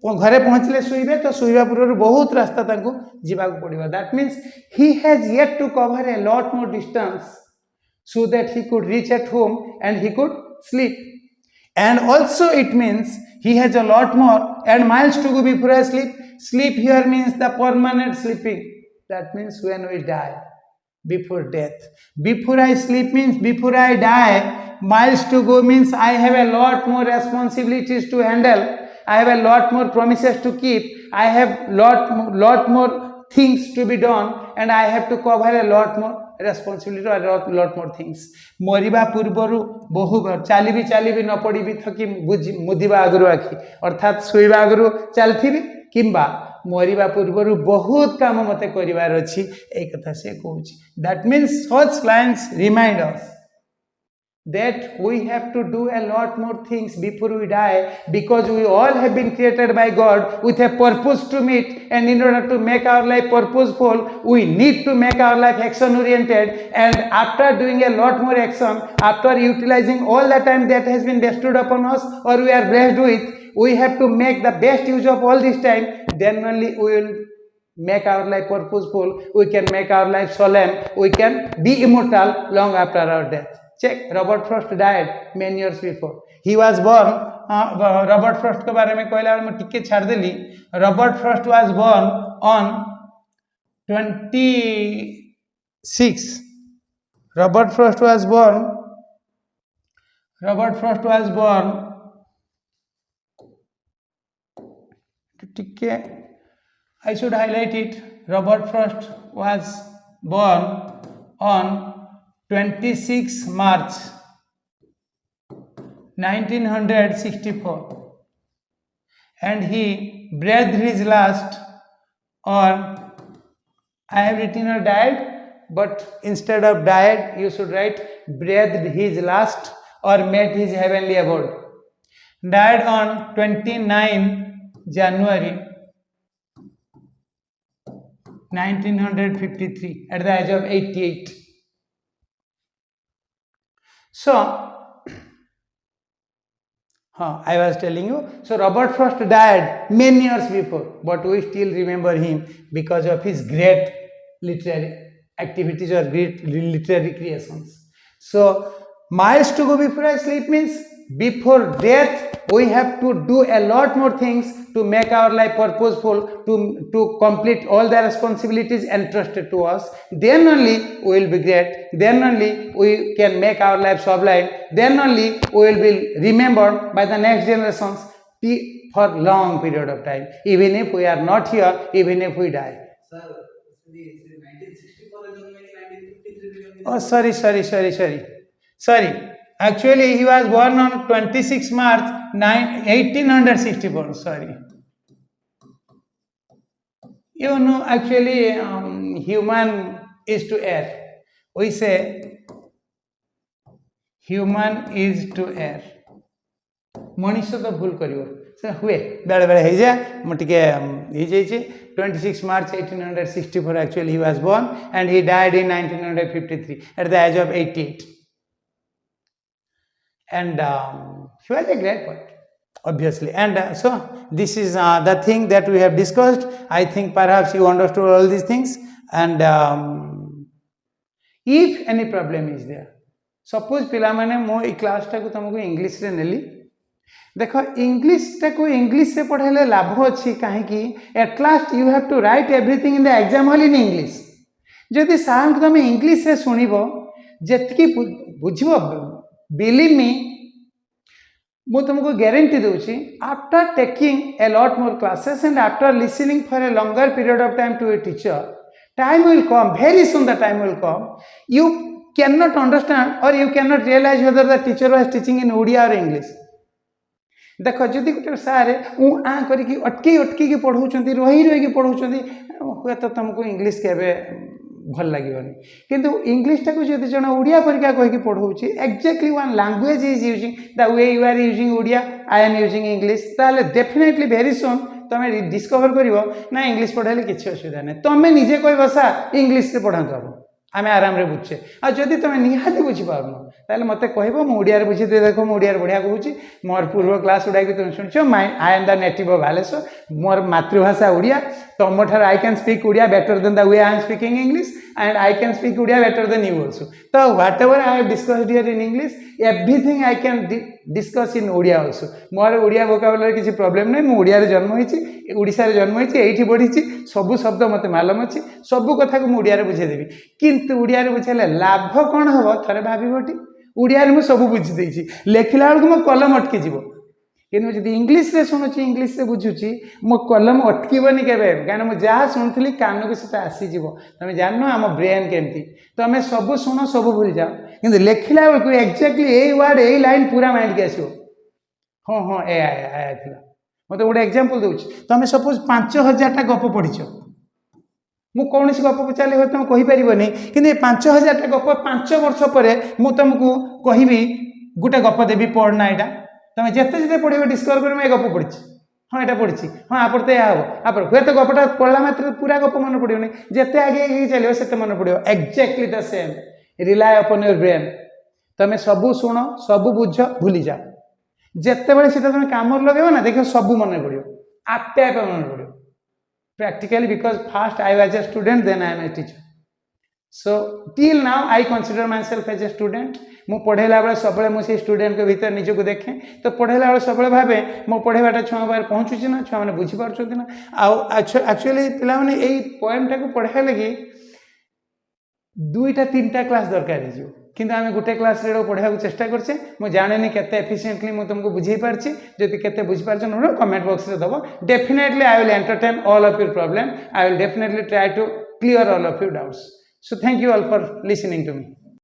घरे पहुँचले शुइबे तो शुइबा पूर्व बहुत रास्ता जावाक पड़ो that means he has yet to cover a lot more distance so that he could reach at home and he could sleep. And also it means he has a lot more and miles to go before I sleep. Sleep here means the permanent sleeping. That means when we die, before death. Before I sleep means before I die. Miles to go means I have a lot more responsibilities to handle. I have a lot more promises to keep. I have lot more things to be done and I have to cover a lot more responsibility or lot more things. मरिबा पूर्वरु बहु चाली भी न पड़ी भी थकी मुदिबा आगरु आखि अर्थात सोइबा आगरु चलथिबी किंबा मरिबा पूर्वरु बहुत काम मते करिवार अछि ए कथा से कहूची that means such lines remind us that we have to do a lot more things before we die because we all have been created by God with a purpose to meet, and in order to make our life purposeful we need to make our life action oriented, and after doing a lot more action, after utilizing all the time that has been bestowed upon us or we are blessed with, we have to make the best use of all this time. Then only we will make our life purposeful, we can make our life solemn, we can be immortal long after our death. Check, Robert Frost died many years before. He was born, Robert Frost के बारे में कहला मैं टिके छाड़ देली. Robert Frost was born on 26. Robert Frost was born टिके I should highlight it. Robert Frost was born on 26 March 1964 and he breathed his last, or I have written or died, but instead of died you should write breathed his last or met his heavenly abode. Died on 29 January 1953 at the age of 88. So, I was telling you, so Robert Frost died many years before, but we still remember him because of his great literary activities or great literary creations. So miles to go before I sleep means before death we have to do a lot more things to make our life purposeful, to complete all the responsibilities entrusted to us. Then only we will be great, then only we can make our life sublime, then only we will be remembered by the next generations for long period of time, even if we are not here, even if we die. Sir, 1964 oh sorry, actually he was born on 26 March 1864. Sorry, you know, actually human is to err. We say human is to err. मनुष्य तो भूल करियो से हुए बेले बेले हो जाए मुटिके हो जाइए 26 March 1864 actually he was born and he died in 1953 at the age of 88. And he was a great poet, obviously. And so this is the thing that we have discussed. I think perhaps you understood all these things. And if any problem is there, suppose पिला माने मो ई class टाको तुमको English रे नेली देखो English टाको English से पढ़ाइले लाभ अच्छी कहीं at last you have to write everything in the exam hall in English जदि सार तुम इंग्लिश से शुणव जी बुझ बिलीव मी मु तुमको गारंटी दूची after taking a lot more classes and after listening for a longer period of time to a teacher time will come very soon the time will come you can not understand or you can not realise whether the teacher was teaching in Odia or English देख जदि गोटे सारे आ करके अटकी अटकी पढ़ाऊँ रही रही पढ़ाऊँ हे तो तुमको इंग्लिश के भल लगे किंतु इंग्लिश टाक जब जन ओडिया परिका कहीकि पढ़ाऊँ exactly one language is using the way you are using Odia I am using English ताले डेफिनेटली वेरी सुन तुम डिस्कवर कर ना इंग्लिश पढ़ाइले किसी असुविधा नहीं तुम निजे कह बसा इंग्लिश से पढ़ा आम आराम से बुझे आदि तुम निहाती बुझीपार ताले मत कह मुझे बुझे देखो मुझे बढ़िया कहूँ मोर पूर्व क्लास गुड़ा तुम शुण I am the native of Baleshwar मोर मातृभाषा ओडिया तुम ठार I can speak Odia better than the way I am speaking English and I can speak Odia better than you also तो whatever I have discussed here in English everything I can discuss in Odia also मोर Odia vocabulary किसी problem नहीं मुझे ओडिया जन्म होती ओडिशा जन्म होती ये बढ़ी सबू शब्द मत मालूम अच्छी सबू कथा को ओडिया बुझेदेवी किंतु ओडिया बुझेले लाभ कौन हम थे भावटी ओडिया मुझे सब बुझीदे लेखिला बेलू मो कलम अटकी जीव कि इंग्लिश रे शुणुची इंग्लिश से बुझुची मो कलम अटकबनी के कहीं मुझे जहाँ शुणुली कान को सीटा आसीज तुम जान आम ब्रेन केमती तुम सब शुण सब भूल जाओ कि लेखिला बेलू एक्जाक्टली यही वर्ड यही लाइन पूरा माइंड के आसो हाँ हाँ ए मत गोटे एग्जांपल दूसरी तुम सपोज 5000 गप पढ़ीच मु कौन गप पचारे तुम कहीपर कि 5000 गप 5 वर्ष पर मुझे तुमको कहबी गोटे गप देवी पढ़ना यहाँ तुम जिते जिते पढ़े डिस्कवर कर मैं गप पढ़ी हाँ यहाँ पढ़ी हाँ आप तो यह हम आप हे तो गपटा पढ़ला मात्र पूरा गप मन पड़ोनी जिते आगे चलो से मन पड़ो exactly the same rely upon your brain तुम सब शुण सब बुझ भूली जाओ जिते बड़े तुम कम लगे ना देख सब मन पड़ो आपे आपे मन पड़ो practically because first I was a student then I am a teacher so till now I consider myself as a student मु पढ़ेला बेले सब मुझे स्टूडेंट के भीतर निज को देखे तो पढ़ेला बेले सब भावे मो पढ़ेबाटा छुआ पाखे पहुँचुची ना छुआ मैंने बुझीपार ना आक्चुअली पिला माने यही पोएमटा को पढ़ा लगी 2टा 3टा क्लास दरकार हो किंतु आम गोटे क्लास पढ़ा चेष्टा करचे मुझे जाने केते एफिशिएंटली मुझे तुमको बुझे पार्ची जदि केते बुझी पार्छ न कमेंट बॉक्स रे दबो definitely I will entertain all of your problem I will definitely try to clear all of your doubts so thank you all for listening to me